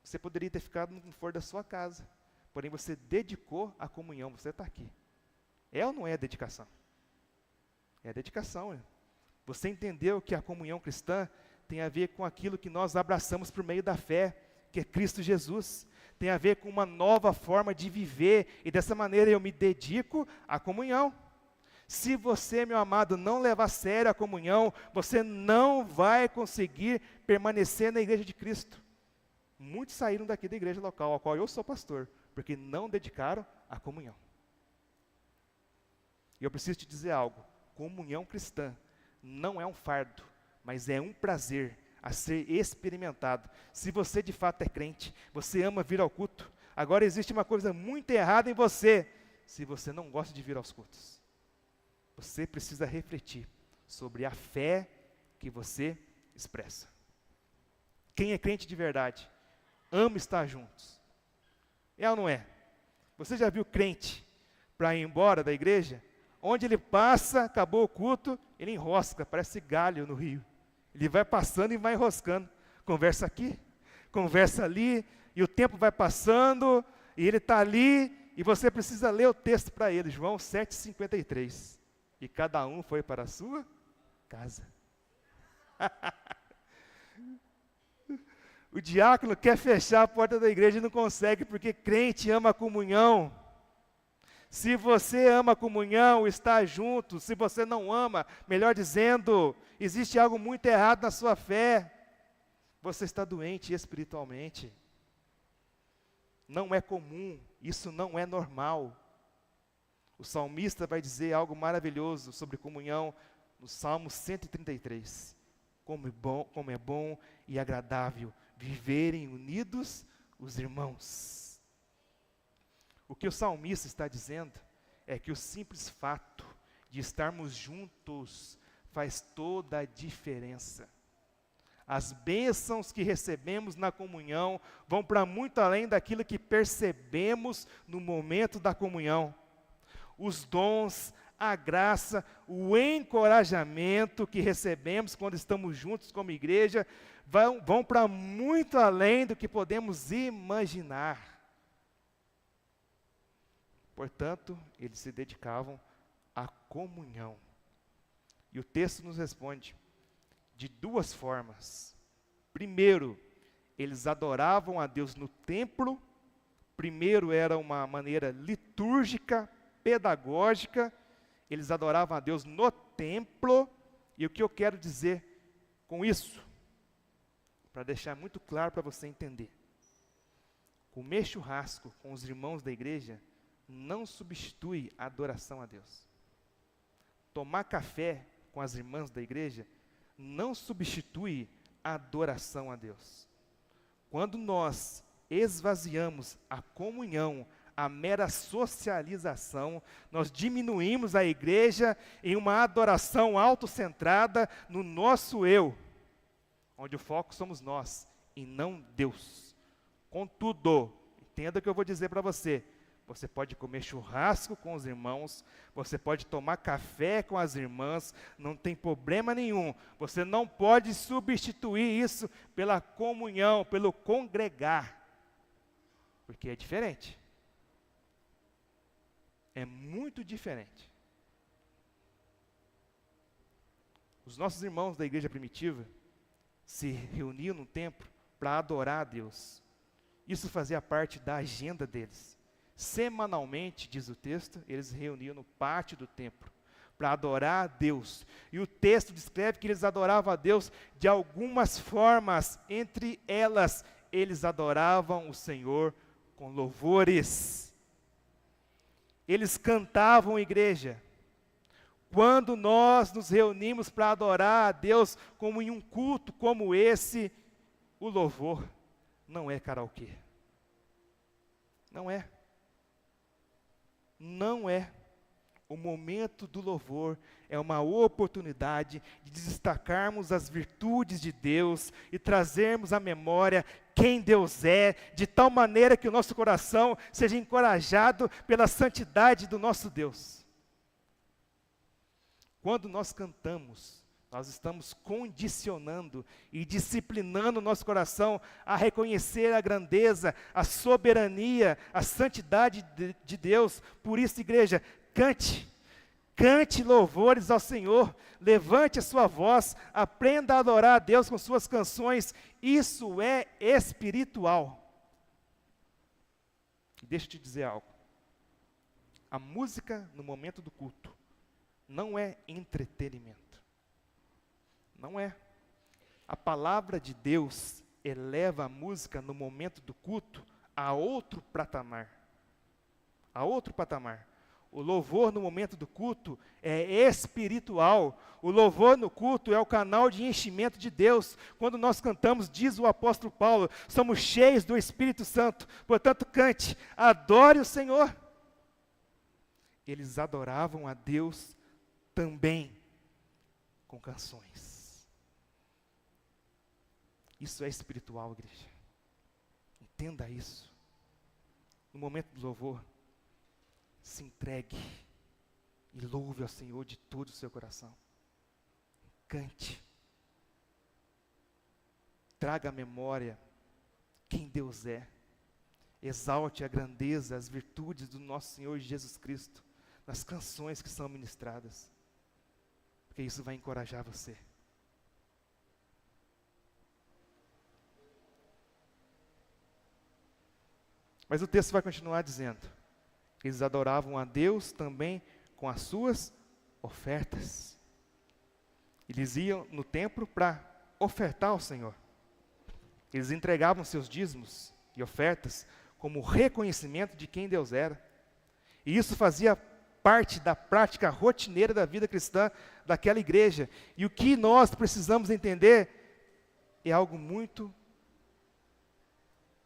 Você poderia ter ficado no conforto da sua casa, porém você dedicou à comunhão, você está aqui. É ou não é dedicação? É dedicação. Você entendeu que a comunhão cristã tem a ver com aquilo que nós abraçamos por meio da fé, que é Cristo Jesus. Tem a ver com uma nova forma de viver, e dessa maneira eu me dedico à comunhão. Se você, meu amado, não levar a sério a comunhão, você não vai conseguir permanecer na igreja de Cristo. Muitos saíram daqui da igreja local, a qual eu sou pastor, porque não dedicaram a comunhão. E eu preciso te dizer algo, comunhão cristã não é um fardo, mas é um prazer a ser experimentado. Se você de fato é crente, você ama vir ao culto, agora existe uma coisa muito errada em você, se você não gosta de vir aos cultos. Você precisa refletir sobre a fé que você expressa. Quem é crente de verdade, ama estar juntos. É ou não é? Você já viu crente para ir embora da igreja? Onde ele passa, acabou o culto, ele enrosca, parece galho no rio. Ele vai passando e vai enroscando. Conversa aqui, conversa ali, e o tempo vai passando, e ele está ali, e você precisa ler o texto para ele, João 7,53. E cada um foi para a sua casa. O diácono quer fechar a porta da igreja e não consegue, porque crente ama a comunhão. Se você ama a comunhão, estar junto, se você não ama, melhor dizendo, existe algo muito errado na sua fé. Você está doente espiritualmente. Não é comum, isso não é normal. O salmista vai dizer algo maravilhoso sobre comunhão no Salmo 133. Como é bom e agradável viverem unidos os irmãos. O que o salmista está dizendo é que o simples fato de estarmos juntos faz toda a diferença. As bênçãos que recebemos na comunhão vão para muito além daquilo que percebemos no momento da comunhão. Os dons, a graça, o encorajamento que recebemos quando estamos juntos como igreja vão para muito além do que podemos imaginar. Portanto, eles se dedicavam à comunhão. E o texto nos responde de duas formas. Primeiro, eles adoravam a Deus no templo. Primeiro era uma maneira litúrgica, pedagógica. Eles adoravam a Deus no templo. E o que eu quero dizer com isso? Para deixar muito claro para você entender. Comer churrasco com os irmãos da igreja não substitui a adoração a Deus. Tomar café com as irmãs da igreja não substitui a adoração a Deus. Quando nós esvaziamos a comunhão, a mera socialização, nós diminuímos a igreja em uma adoração autocentrada no nosso eu, onde o foco somos nós e não Deus. Contudo, entenda o que eu vou dizer para você. Você pode comer churrasco com os irmãos, você pode tomar café com as irmãs, não tem problema nenhum. Você não pode substituir isso pela comunhão, pelo congregar, porque é diferente. É muito diferente. Os nossos irmãos da igreja primitiva se reuniam no templo para adorar a Deus. Isso fazia parte da agenda deles. Semanalmente, diz o texto, eles se reuniam no pátio do templo para adorar a Deus. E o texto descreve que eles adoravam a Deus de algumas formas. Entre elas, eles adoravam o Senhor com louvores. Eles cantavam, igreja. Quando nós nos reunimos para adorar a Deus como em um culto como esse, o louvor não é karaokê. Não é. Não é. O momento do louvor é uma oportunidade de destacarmos as virtudes de Deus e trazermos à memória quem Deus é, de tal maneira que o nosso coração seja encorajado pela santidade do nosso Deus. Quando nós cantamos, nós estamos condicionando e disciplinando o nosso coração a reconhecer a grandeza, a soberania, a santidade de Deus. Por isso, igreja, cante louvores ao Senhor, levante a sua voz, aprenda a adorar a Deus com suas canções. Isso é espiritual. E deixa eu te dizer algo. A música no momento do culto não é entretenimento. Não é. A palavra de Deus eleva a música no momento do culto a outro patamar. A outro patamar. O louvor no momento do culto é espiritual. O louvor no culto é o canal de enchimento de Deus. Quando nós cantamos, diz o apóstolo Paulo, somos cheios do Espírito Santo. Portanto, cante, adore o Senhor. Eles adoravam a Deus também com canções. Isso é espiritual, igreja. Entenda isso. No momento do louvor, se entregue e louve ao Senhor de todo o seu coração. Cante. Traga à memória quem Deus é. Exalte a grandeza, as virtudes do nosso Senhor Jesus Cristo nas canções que são ministradas. Porque isso vai encorajar você. Mas o texto vai continuar dizendo Eles adoravam a Deus também com as suas ofertas. Eles iam no templo para ofertar ao Senhor. Eles entregavam seus dízimos e ofertas como reconhecimento de quem Deus era. E isso fazia parte da prática rotineira da vida cristã daquela igreja. E o que nós precisamos entender é algo muito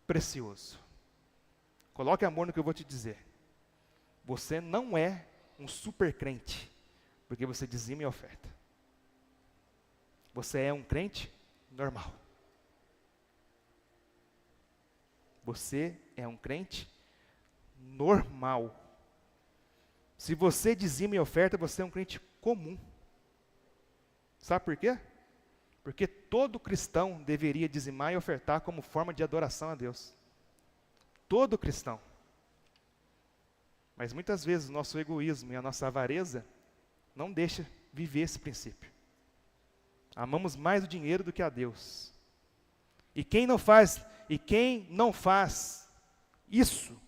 precioso. Coloque amor no que eu vou te dizer. Você não é um super crente porque você dizima e oferta. Você é um crente normal. Você é um crente normal. Se você dizima e oferta, você é um crente comum. Sabe por quê? Porque todo cristão deveria dizimar e ofertar como forma de adoração a Deus. Todo cristão. Mas muitas vezes o nosso egoísmo e a nossa avareza não deixa viver esse princípio. Amamos mais o dinheiro do que a Deus. E quem não faz isso,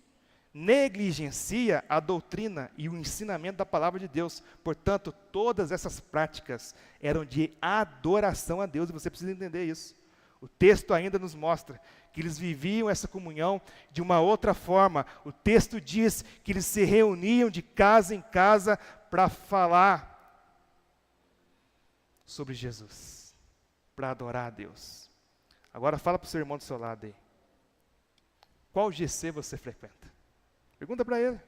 negligencia a doutrina e o ensinamento da palavra de Deus. Portanto, todas essas práticas eram de adoração a Deus, e você precisa entender isso. O texto ainda nos mostra que eles viviam essa comunhão de uma outra forma. O texto diz que eles se reuniam de casa em casa para falar sobre Jesus, para adorar a Deus. Agora fala para o seu irmão do seu lado aí. Qual GC você frequenta? Pergunta para ele.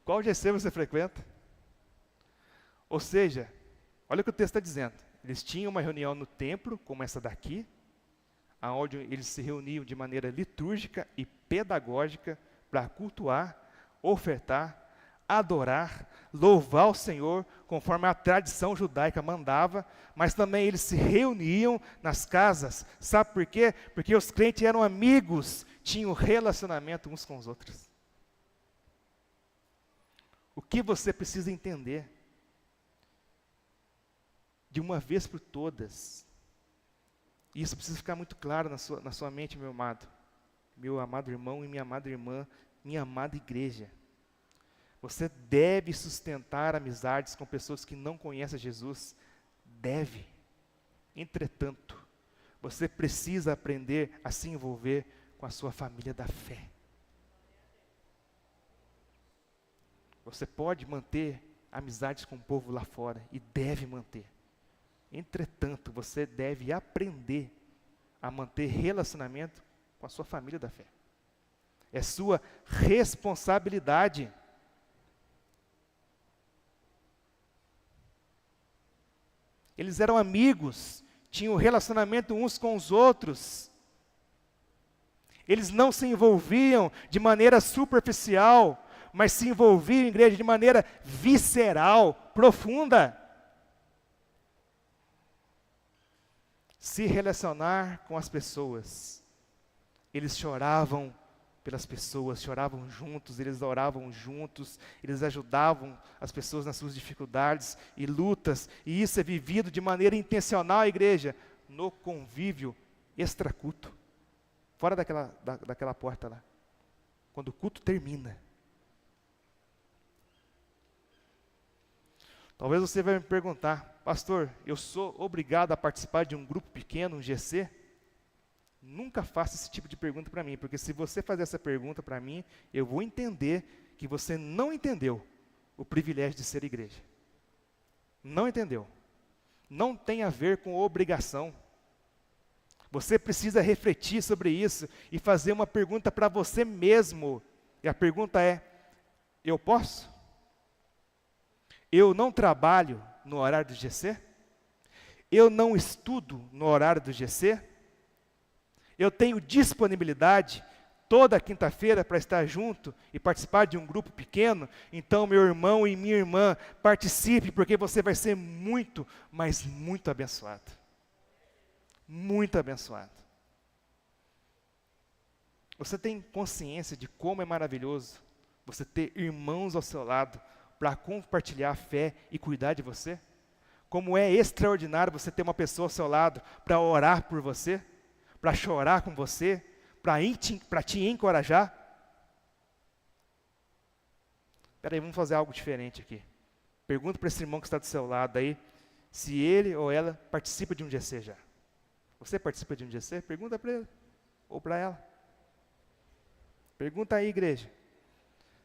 Qual GC você frequenta? Ou seja, olha o que o texto está dizendo. Eles tinham uma reunião no templo, como essa daqui, onde eles se reuniam de maneira litúrgica e pedagógica para cultuar, ofertar, adorar, louvar o Senhor, conforme a tradição judaica mandava, mas também eles se reuniam nas casas. Sabe por quê? Porque os crentes eram amigos, tinham relacionamento uns com os outros. O que você precisa entender, de uma vez por todas, e isso precisa ficar muito claro na sua mente, meu amado irmão e minha amada irmã, minha amada igreja. Você deve sustentar amizades com pessoas que não conhecem Jesus. Deve. Entretanto, você precisa aprender a se envolver com a sua família da fé. Você pode manter amizades com o povo lá fora e deve manter. Entretanto, você deve aprender a manter relacionamento com a sua família da fé. É sua responsabilidade. Eles eram amigos, tinham relacionamento uns com os outros. Eles não se envolviam de maneira superficial, mas se envolviam, igreja, de maneira visceral, profunda. Se relacionar com as pessoas. Eles choravam pelas pessoas, choravam juntos, eles oravam juntos, eles ajudavam as pessoas nas suas dificuldades e lutas, e isso é vivido de maneira intencional, igreja, no convívio extraculto, fora daquela porta lá, quando o culto termina. Talvez você vai me perguntar, pastor, eu sou obrigado a participar de um grupo pequeno, um GC? Nunca faça esse tipo de pergunta para mim, porque se você fazer essa pergunta para mim, eu vou entender que você não entendeu o privilégio de ser igreja. Não entendeu. Não tem a ver com obrigação. Você precisa refletir sobre isso e fazer uma pergunta para você mesmo. E a pergunta é, eu posso? Eu não trabalho no horário do GC? Eu não estudo no horário do GC? Eu tenho disponibilidade toda quinta-feira para estar junto e participar de um grupo pequeno? Então, meu irmão e minha irmã, participe, porque você vai ser muito, mas muito abençoado. Muito abençoado. Você tem consciência de como é maravilhoso você ter irmãos ao seu lado para compartilhar a fé e cuidar de você? Como é extraordinário você ter uma pessoa ao seu lado para orar por você, para chorar com você, para te encorajar. Espera aí, vamos fazer algo diferente aqui. Pergunta para esse irmão que está do seu lado aí, se ele ou ela participa de um GC já. Você participa de um GC? Pergunta para ele ou para ela. Pergunta aí, igreja.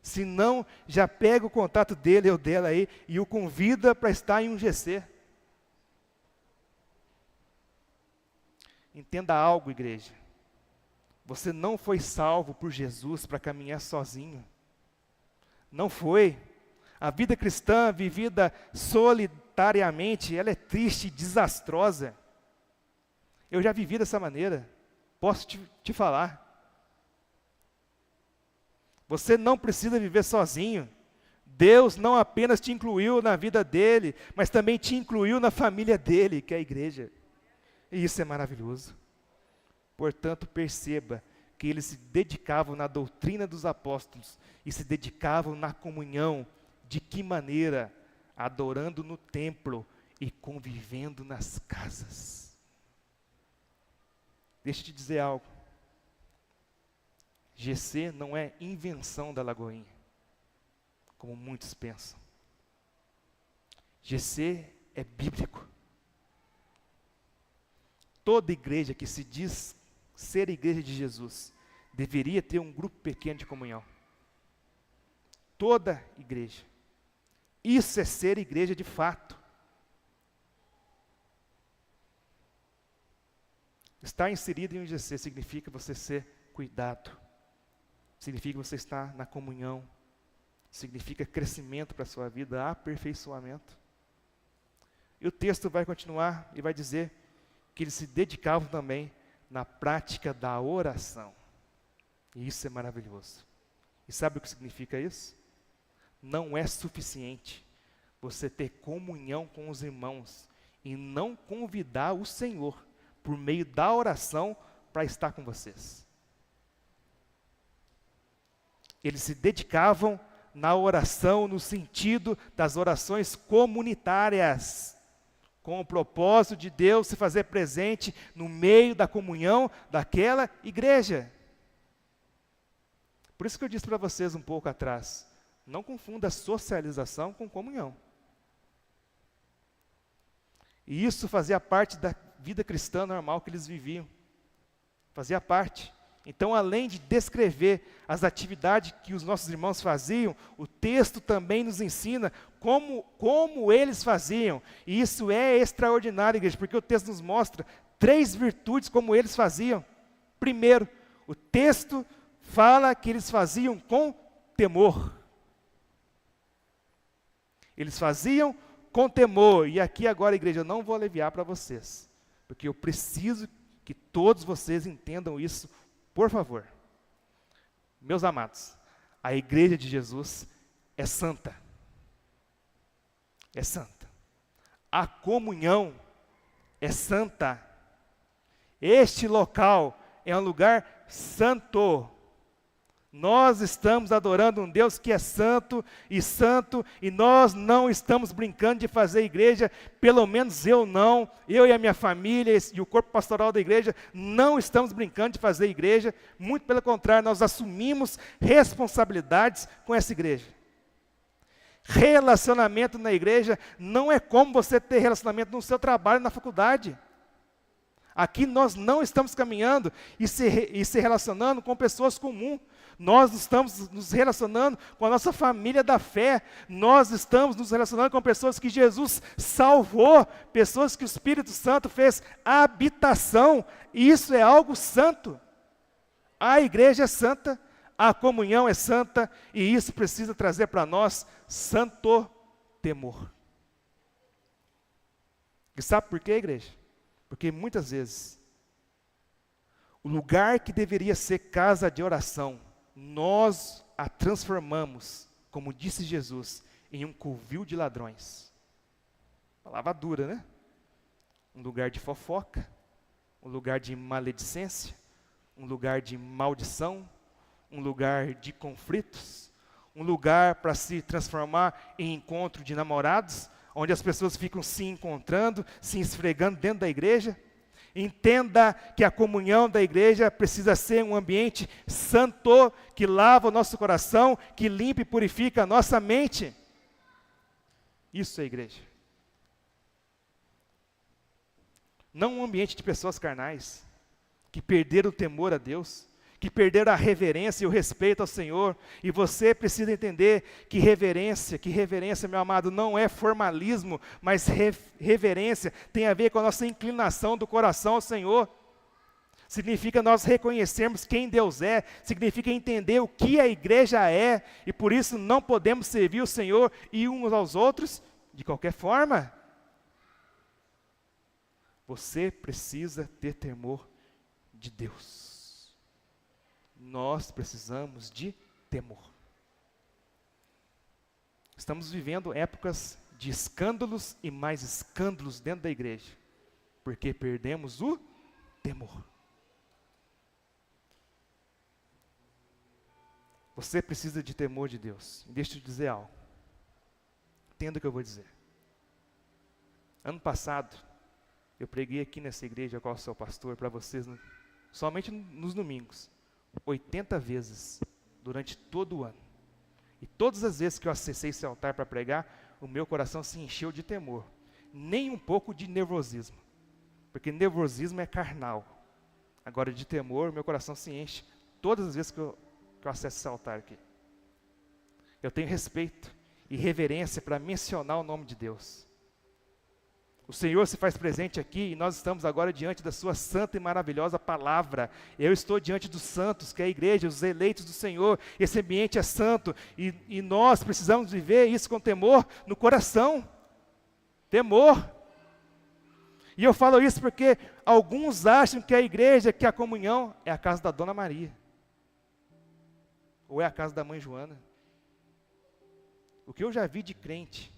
Se não, já pega o contato dele ou dela aí e o convida para estar em um GC. Entenda algo, igreja. Você não foi salvo por Jesus para caminhar sozinho. Não foi. A vida cristã vivida solitariamente, ela é triste e desastrosa. Eu já vivi dessa maneira. Posso te falar. Você não precisa viver sozinho. Deus não apenas te incluiu na vida dele, mas também te incluiu na família dele, que é a igreja. E isso é maravilhoso. Portanto, perceba que eles se dedicavam na doutrina dos apóstolos e se dedicavam na comunhão. De que maneira? Adorando no templo e convivendo nas casas. Deixa eu te dizer algo. GC não é invenção da Lagoinha, como muitos pensam. GC é bíblico. Toda igreja que se diz ser igreja de Jesus deveria ter um grupo pequeno de comunhão. Toda igreja. Isso é ser igreja de fato. Estar inserido em um GC significa você ser cuidado. Significa você estar na comunhão. Significa crescimento para a sua vida, aperfeiçoamento. E o texto vai continuar e vai dizer que eles se dedicavam também na prática da oração. E isso é maravilhoso. E sabe o que significa isso? Não é suficiente você ter comunhão com os irmãos e não convidar o Senhor, por meio da oração, para estar com vocês. Eles se dedicavam na oração, no sentido das orações comunitárias, com o propósito de Deus se fazer presente no meio da comunhão daquela igreja. Por isso que eu disse para vocês um pouco atrás, não confunda socialização com comunhão. E isso fazia parte da vida cristã normal que eles viviam. Fazia parte. Então, além de descrever as atividades que os nossos irmãos faziam, o texto também nos ensina como eles faziam. E isso é extraordinário, igreja, porque o texto nos mostra 3 virtudes como eles faziam. Primeiro, o texto fala que eles faziam com temor. Eles faziam com temor. E aqui agora, igreja, eu não vou aliviar para vocês, porque eu preciso que todos vocês entendam isso. Por favor, meus amados, a igreja de Jesus é santa. É santa. A comunhão é santa. Este local é um lugar santo. Nós estamos adorando um Deus que é santo, e nós não estamos brincando de fazer igreja, pelo menos eu e a minha família e o corpo pastoral da igreja, não estamos brincando de fazer igreja, muito pelo contrário, nós assumimos responsabilidades com essa igreja. Relacionamento na igreja não é como você ter relacionamento no seu trabalho, na faculdade. Aqui nós não estamos caminhando e se relacionando com pessoas comuns. Nós estamos nos relacionando com a nossa família da fé. Nós estamos nos relacionando com pessoas que Jesus salvou, pessoas que o Espírito Santo fez habitação. E isso é algo santo. A igreja é santa, a comunhão é santa, e isso precisa trazer para nós santo temor. E sabe por quê, igreja? Porque muitas vezes, o lugar que deveria ser casa de oração, nós a transformamos, como disse Jesus, em um covil de ladrões. Palavra dura, né? Um lugar de fofoca, um lugar de maledicência, um lugar de maldição, um lugar de conflitos, um lugar para se transformar em encontro de namorados, onde as pessoas ficam se encontrando, se esfregando dentro da igreja. Entenda que a comunhão da igreja precisa ser um ambiente santo, que lava o nosso coração, que limpa e purifica a nossa mente. Isso é igreja. Não um ambiente de pessoas carnais, que perderam o temor a Deus, que perderam a reverência e o respeito ao Senhor. E você precisa entender que reverência, meu amado, não é formalismo, mas reverência tem a ver com a nossa inclinação do coração ao Senhor. Significa nós reconhecermos quem Deus é, significa entender o que a igreja é, e por isso não podemos servir o Senhor e uns aos outros de qualquer forma. Você precisa ter temor de Deus. Nós precisamos de temor. Estamos vivendo épocas de escândalos e mais escândalos dentro da igreja, porque perdemos o temor. Você precisa de temor de Deus. E deixa eu te dizer algo. Entenda o que eu vou dizer. Ano passado, eu preguei aqui nessa igreja, a qual sou pastor, para vocês, somente nos domingos, 80 vezes, durante todo o ano. E todas as vezes que eu acessei esse altar para pregar, o meu coração se encheu de temor. Nem um pouco de nervosismo. Porque nervosismo é carnal. Agora, de temor, meu coração se enche todas as vezes que eu acesso esse altar aqui. Eu tenho respeito e reverência para mencionar o nome de Deus. O Senhor se faz presente aqui e nós estamos agora diante da sua santa e maravilhosa palavra. Eu estou diante dos santos, que é a igreja, os eleitos do Senhor. Esse ambiente é santo e nós precisamos viver isso com temor no coração. Temor. E eu falo isso porque alguns acham que a igreja, que a comunhão é a casa da Dona Maria. Ou é a casa da mãe Joana. O que eu já vi de crente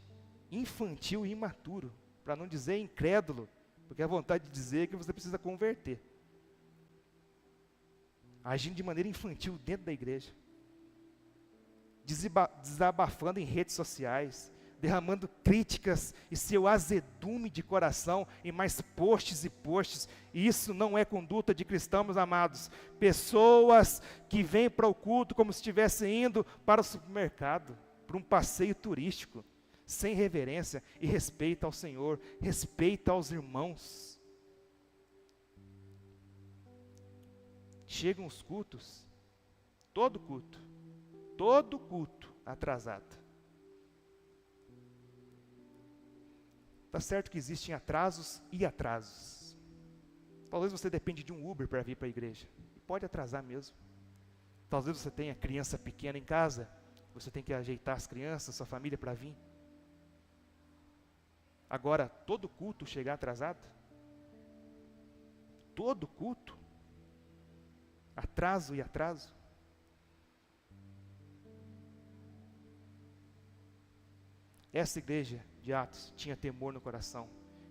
infantil e imaturo, para não dizer incrédulo, porque a vontade de dizer é que você precisa converter. Agindo de maneira infantil dentro da igreja. Desabafando em redes sociais, derramando críticas e seu azedume de coração em mais posts e posts. Isso não é conduta de cristãos, meus amados. Pessoas que vêm para o culto como se estivessem indo para o supermercado, para um passeio turístico, sem reverência e respeito ao Senhor, respeito aos irmãos. Chegam os cultos, todo culto atrasado. Está certo que existem atrasos e atrasos. Talvez você depende de um Uber para vir para a igreja. E pode atrasar mesmo. Talvez você tenha criança pequena em casa. Você tem que ajeitar as crianças, sua família para vir. Agora, todo culto chegar atrasado? Todo culto? Atraso e atraso? Essa igreja de Atos tinha temor no coração,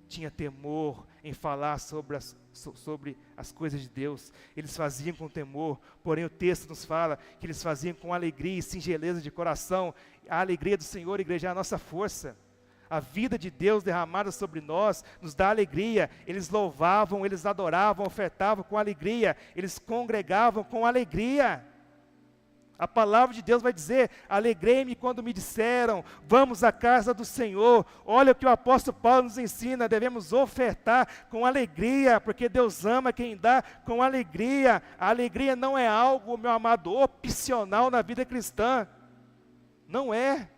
tinha temor em falar sobre as coisas de Deus. Eles faziam com temor, porém o texto nos fala que eles faziam com alegria e singeleza de coração. A alegria do Senhor, igreja, é a nossa força. A vida de Deus derramada sobre nós nos dá alegria. Eles louvavam, eles adoravam, ofertavam com alegria, eles congregavam com alegria. A palavra de Deus vai dizer: alegrei-me quando me disseram, vamos à casa do Senhor. Olha o que o apóstolo Paulo nos ensina: devemos ofertar com alegria, porque Deus ama quem dá com alegria. A alegria não é algo, meu amado, opcional na vida cristã. Não é.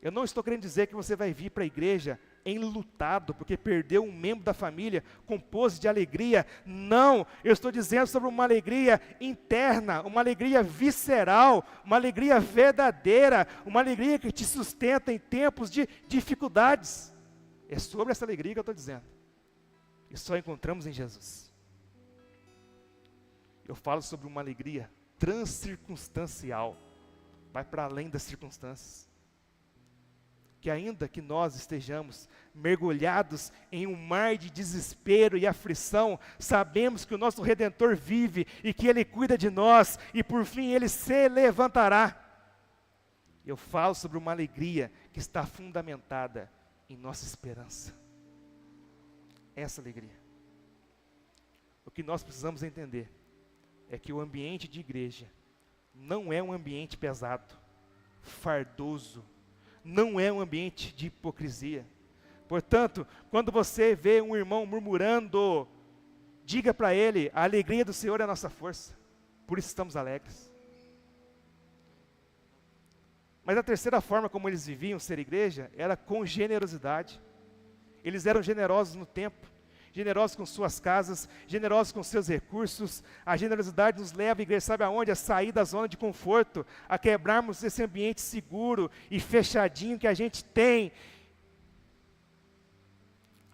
Eu não estou querendo dizer que você vai vir para a igreja enlutado, porque perdeu um membro da família, com pose de alegria. Não, eu estou dizendo sobre uma alegria interna, uma alegria visceral, uma alegria verdadeira, uma alegria que te sustenta em tempos de dificuldades. É sobre essa alegria que eu estou dizendo. E só encontramos em Jesus. Eu falo sobre uma alegria transcircunstancial, vai para além das circunstâncias. Que ainda que nós estejamos mergulhados em um mar de desespero e aflição, sabemos que o nosso Redentor vive e que Ele cuida de nós, e por fim Ele se levantará. Eu falo sobre uma alegria que está fundamentada em nossa esperança. Essa alegria. O que nós precisamos entender é que o ambiente de igreja não é um ambiente pesado, fardoso, não é um ambiente de hipocrisia. Portanto, quando você vê um irmão murmurando, diga para ele: a alegria do Senhor é a nossa força, por isso estamos alegres. Mas a terceira forma como eles viviam ser igreja era com generosidade. Eles eram generosos no tempo, generosos com suas casas, generosos com seus recursos. A generosidade nos leva, a igreja, sabe aonde? A sair da zona de conforto, a quebrarmos esse ambiente seguro e fechadinho que a gente tem.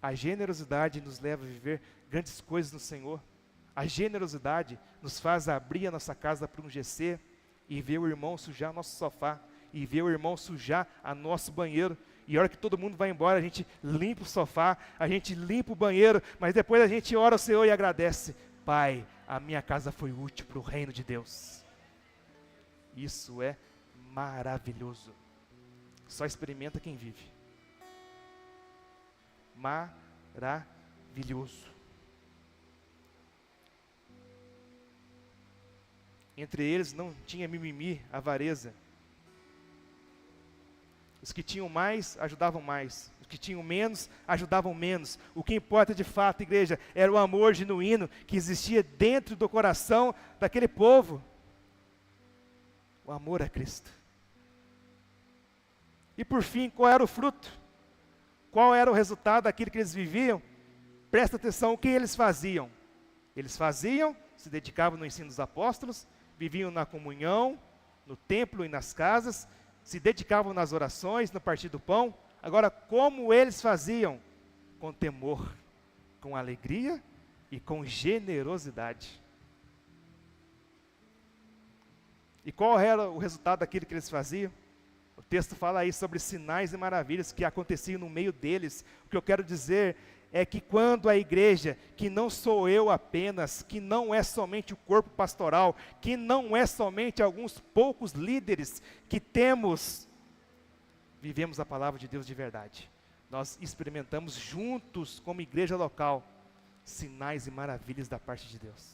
A generosidade nos leva a viver grandes coisas no Senhor. A generosidade nos faz abrir a nossa casa para um GC e ver o irmão sujar o nosso sofá, e ver o irmão sujar o nosso banheiro. E a hora que todo mundo vai embora, a gente limpa o sofá, a gente limpa o banheiro, mas depois a gente ora ao Senhor e agradece: Pai, a minha casa foi útil para o reino de Deus. Isso é maravilhoso. Só experimenta quem vive. Maravilhoso. Entre eles não tinha mimimi, avareza. Os que tinham mais, ajudavam mais. Os que tinham menos, ajudavam menos. O que importa de fato, igreja, era o amor genuíno que existia dentro do coração daquele povo. O amor a Cristo. E por fim, qual era o fruto? Qual era o resultado daquilo que eles viviam? Presta atenção, o que eles faziam? Eles faziam, se dedicavam no ensino dos apóstolos, viviam na comunhão, no templo e nas casas, se dedicavam nas orações, no partir do pão. Agora, como eles faziam? Com temor, com alegria e com generosidade. E qual era o resultado daquilo que eles faziam? O texto fala aí sobre sinais e maravilhas que aconteciam no meio deles. O que eu quero dizer é que quando a igreja, que não sou eu apenas, que não é somente o corpo pastoral, que não é somente alguns poucos líderes que temos, vivemos a palavra de Deus de verdade. Nós experimentamos juntos, como igreja local, sinais e maravilhas da parte de Deus.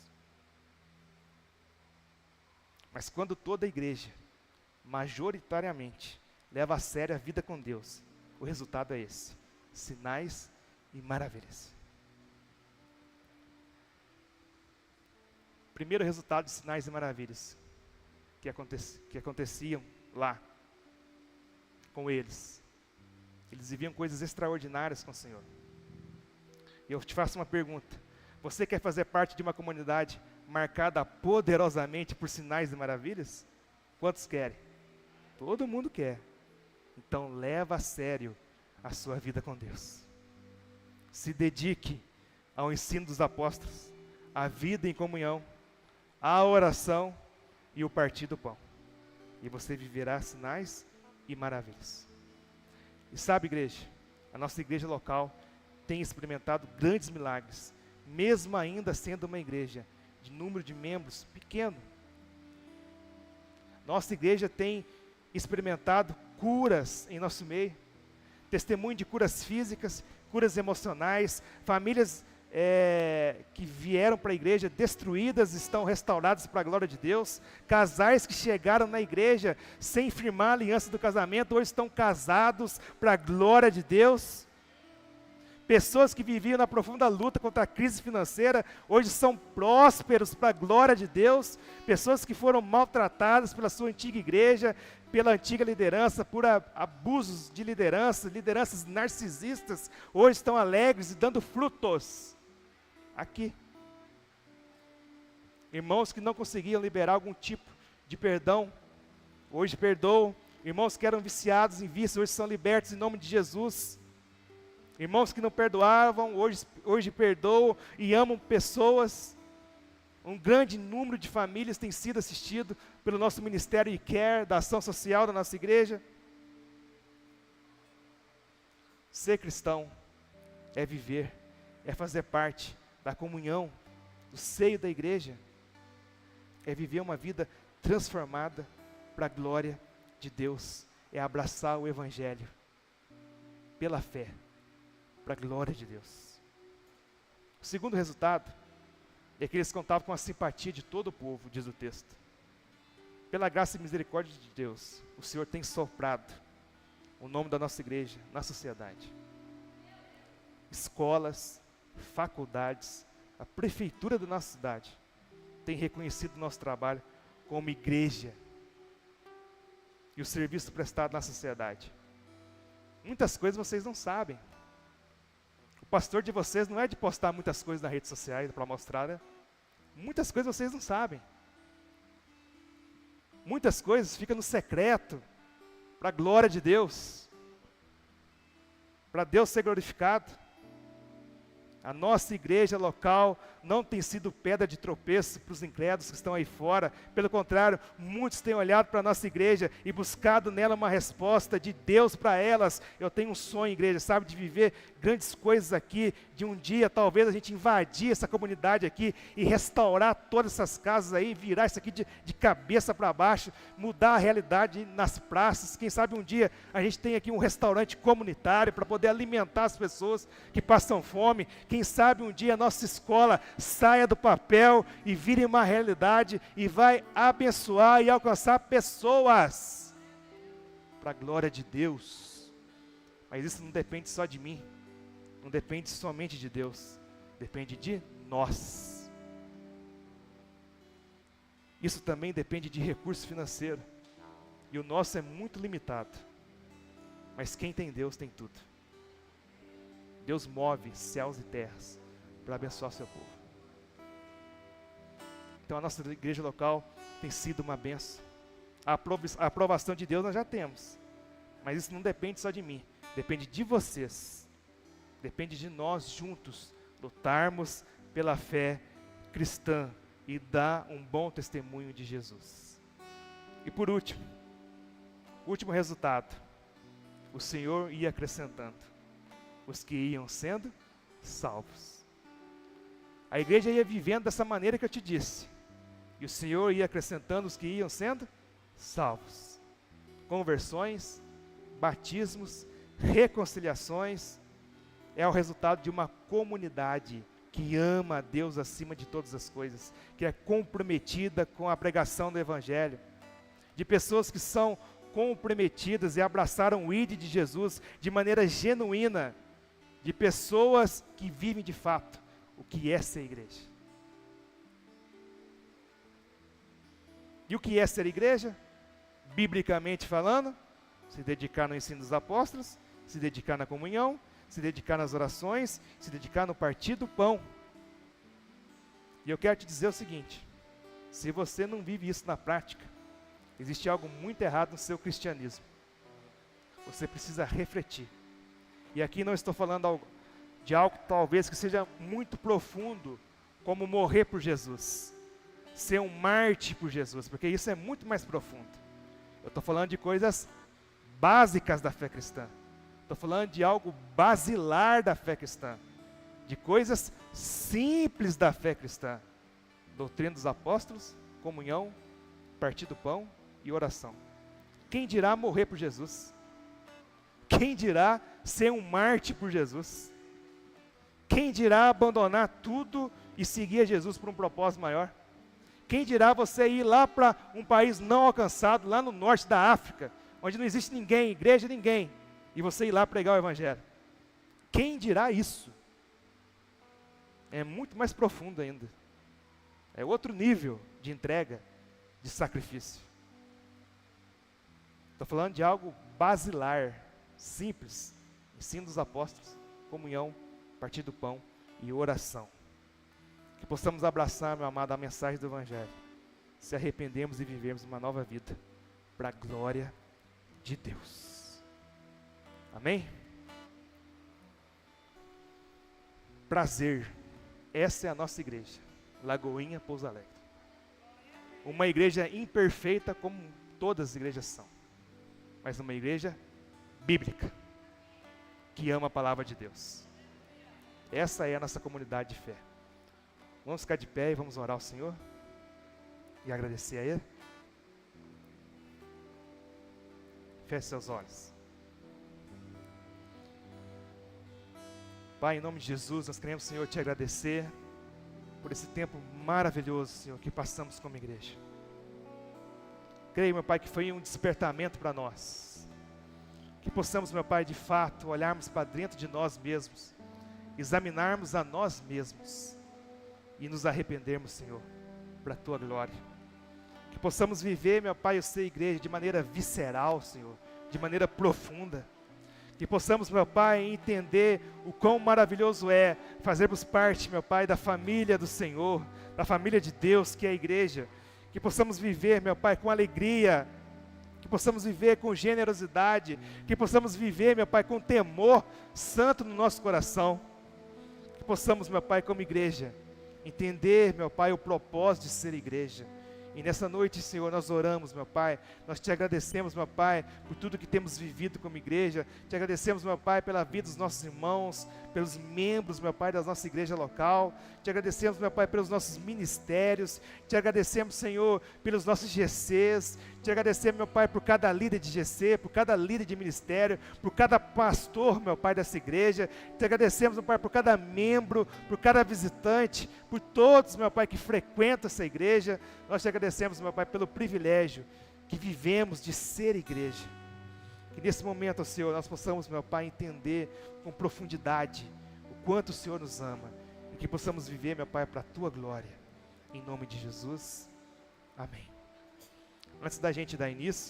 Mas quando toda a igreja, majoritariamente, leva a sério a vida com Deus, o resultado é esse: sinais e maravilhas. Primeiro resultado de sinais e maravilhas que aconteciam lá com eles. Eles viviam coisas extraordinárias com o Senhor. E eu te faço uma pergunta: você quer fazer parte de uma comunidade marcada poderosamente por sinais e maravilhas? Quantos querem? Todo mundo quer. Então leva a sério a sua vida com Deus. Se dedique ao ensino dos apóstolos, à vida em comunhão, à oração e o partir do pão. E você viverá sinais e maravilhas. E sabe, igreja, a nossa igreja local tem experimentado grandes milagres, mesmo ainda sendo uma igreja de número de membros pequeno. Nossa igreja tem experimentado curas em nosso meio, testemunho de curas físicas, curas emocionais, famílias que vieram para a igreja destruídas estão restauradas para a glória de Deus, casais que chegaram na igreja sem firmar a aliança do casamento, hoje estão casados para a glória de Deus. Pessoas que viviam na profunda luta contra a crise financeira, hoje são prósperos para a glória de Deus. Pessoas que foram maltratadas pela sua antiga igreja, pela antiga liderança, por abusos de liderança, lideranças narcisistas, hoje estão alegres e dando frutos. Aqui. Irmãos que não conseguiam liberar algum tipo de perdão, hoje perdoam. Irmãos que eram viciados em vício, hoje são libertos em nome de Jesus. Irmãos que não perdoavam, hoje perdoam e amam pessoas. Um grande número de famílias tem sido assistido pelo nosso ministério ICARE, da ação social da nossa igreja. Ser cristão é viver, é fazer parte da comunhão, do seio da igreja, é viver uma vida transformada para a glória de Deus. é abraçar o Evangelho pela fé, para a glória de Deus. O segundo resultado é que eles contavam com a simpatia de todo o povo, diz o texto. Pela graça e misericórdia de Deus, o Senhor tem soprado o nome da nossa igreja na sociedade. Escolas, faculdades, a prefeitura da nossa cidade tem reconhecido o nosso trabalho como igreja e o serviço prestado na sociedade. Muitas coisas vocês não sabem. O pastor de vocês não é de postar muitas coisas nas redes sociais para mostrar, né? Muitas coisas vocês não sabem. Muitas coisas ficam no secreto, para a glória de Deus, para Deus ser glorificado. A nossa igreja local não tem sido pedra de tropeço para os incrédulos que estão aí fora. Pelo contrário, muitos têm olhado para a nossa igreja e buscado nela uma resposta de Deus para elas. Eu tenho um sonho, igreja, sabe, de viver grandes coisas aqui, de um dia talvez a gente invadir essa comunidade aqui e restaurar todas essas casas aí, virar isso aqui de cabeça para baixo, mudar a realidade nas praças. Quem sabe um dia a gente tem aqui um restaurante comunitário para poder alimentar as pessoas que passam fome. Quem sabe um dia a nossa escola saia do papel e vire uma realidade e vai abençoar e alcançar pessoas para a glória de Deus. Mas isso não depende só de mim, não depende somente de Deus, depende de nós. Isso também depende de recurso financeiro, e o nosso é muito limitado, mas quem tem Deus tem tudo. Deus move céus e terras para abençoar seu povo. Então a nossa igreja local tem sido uma bênção. A aprovação de Deus nós já temos, mas isso não depende só de mim, depende de vocês, depende de nós juntos lutarmos pela fé cristã e dar um bom testemunho de Jesus. E por último, o último resultado, o Senhor ia acrescentando os que iam sendo salvos. A igreja ia vivendo dessa maneira que eu te disse, e o Senhor ia acrescentando os que iam sendo salvos. Conversões, batismos, reconciliações, é o resultado de uma comunidade que ama a Deus acima de todas as coisas, que é comprometida com a pregação do Evangelho, de pessoas que são comprometidas e abraçaram o ID de Jesus de maneira genuína, de pessoas que vivem de fato o que é ser igreja. E o que é ser igreja? Biblicamente falando, se dedicar no ensino dos apóstolos, se dedicar na comunhão, se dedicar nas orações, se dedicar no partir do pão. E eu quero te dizer o seguinte: se você não vive isso na prática, existe algo muito errado no seu cristianismo. Você precisa refletir. E aqui não estou falando de algo talvez que seja muito profundo, como morrer por Jesus, ser um mártir por Jesus, porque isso é muito mais profundo. Eu estou falando de coisas básicas da fé cristã. Estou falando de algo basilar da fé cristã, de coisas simples da fé cristã: doutrina dos apóstolos, comunhão, partir do pão e oração. Quem dirá morrer por Jesus? Quem dirá ser um mártir por Jesus? Quem dirá abandonar tudo e seguir a Jesus por um propósito maior? Quem dirá você ir lá para um país não alcançado, lá no norte da África, onde não existe ninguém, igreja, ninguém, e você ir lá pregar o Evangelho? Quem dirá isso? É muito mais profundo ainda. É outro nível de entrega, de sacrifício. Estou falando de algo basilar, simples: ensino dos apóstolos, comunhão, partir do pão e oração. Que possamos abraçar, meu amado, a mensagem do Evangelho, se arrependemos e vivemos uma nova vida, para a glória de Deus. Amém? Prazer, essa é a nossa igreja, Lagoinha Pouso Alegre. Uma igreja imperfeita como todas as igrejas são, mas uma igreja bíblica, que ama a palavra de Deus. Essa é a nossa comunidade de fé. Vamos ficar de pé e vamos orar ao Senhor e agradecer a Ele. Feche seus olhos. Pai, em nome de Jesus, nós queremos, Senhor, te agradecer por esse tempo maravilhoso, Senhor, que passamos como igreja. Creio, meu Pai, que foi um despertamento para nós. Que possamos, meu Pai, de fato, olharmos para dentro de nós mesmos, examinarmos a nós mesmos e nos arrependermos, Senhor, para a Tua glória. Que possamos viver, meu Pai, o ser igreja de maneira visceral, Senhor, de maneira profunda. Que possamos, meu Pai, entender o quão maravilhoso é fazermos parte, meu Pai, da família do Senhor, da família de Deus, que é a igreja. Que possamos viver, meu Pai, com alegria, que possamos viver com generosidade, que possamos viver, meu Pai, com temor santo no nosso coração. Que possamos, meu Pai, como igreja, entender, meu Pai, o propósito de ser igreja. E nessa noite, Senhor, nós oramos, meu Pai, nós te agradecemos, meu Pai, por tudo que temos vivido como igreja, te agradecemos, meu Pai, pela vida dos nossos irmãos, pelos membros, meu Pai, da nossa igreja local, te agradecemos, meu Pai, pelos nossos ministérios, te agradecemos, Senhor, pelos nossos GCs, te agradecemos, meu Pai, por cada líder de GC, por cada líder de ministério, por cada pastor, meu Pai, dessa igreja, te agradecemos, meu Pai, por cada membro, por cada visitante, por todos, meu Pai, que frequentam essa igreja. Nós te agradecemos, meu Pai, pelo privilégio que vivemos de ser igreja. Que nesse momento, Senhor, nós possamos, meu Pai, entender com profundidade o quanto o Senhor nos ama e que possamos viver, meu Pai, para a Tua glória. Em nome de Jesus, amém. Antes da gente dar início,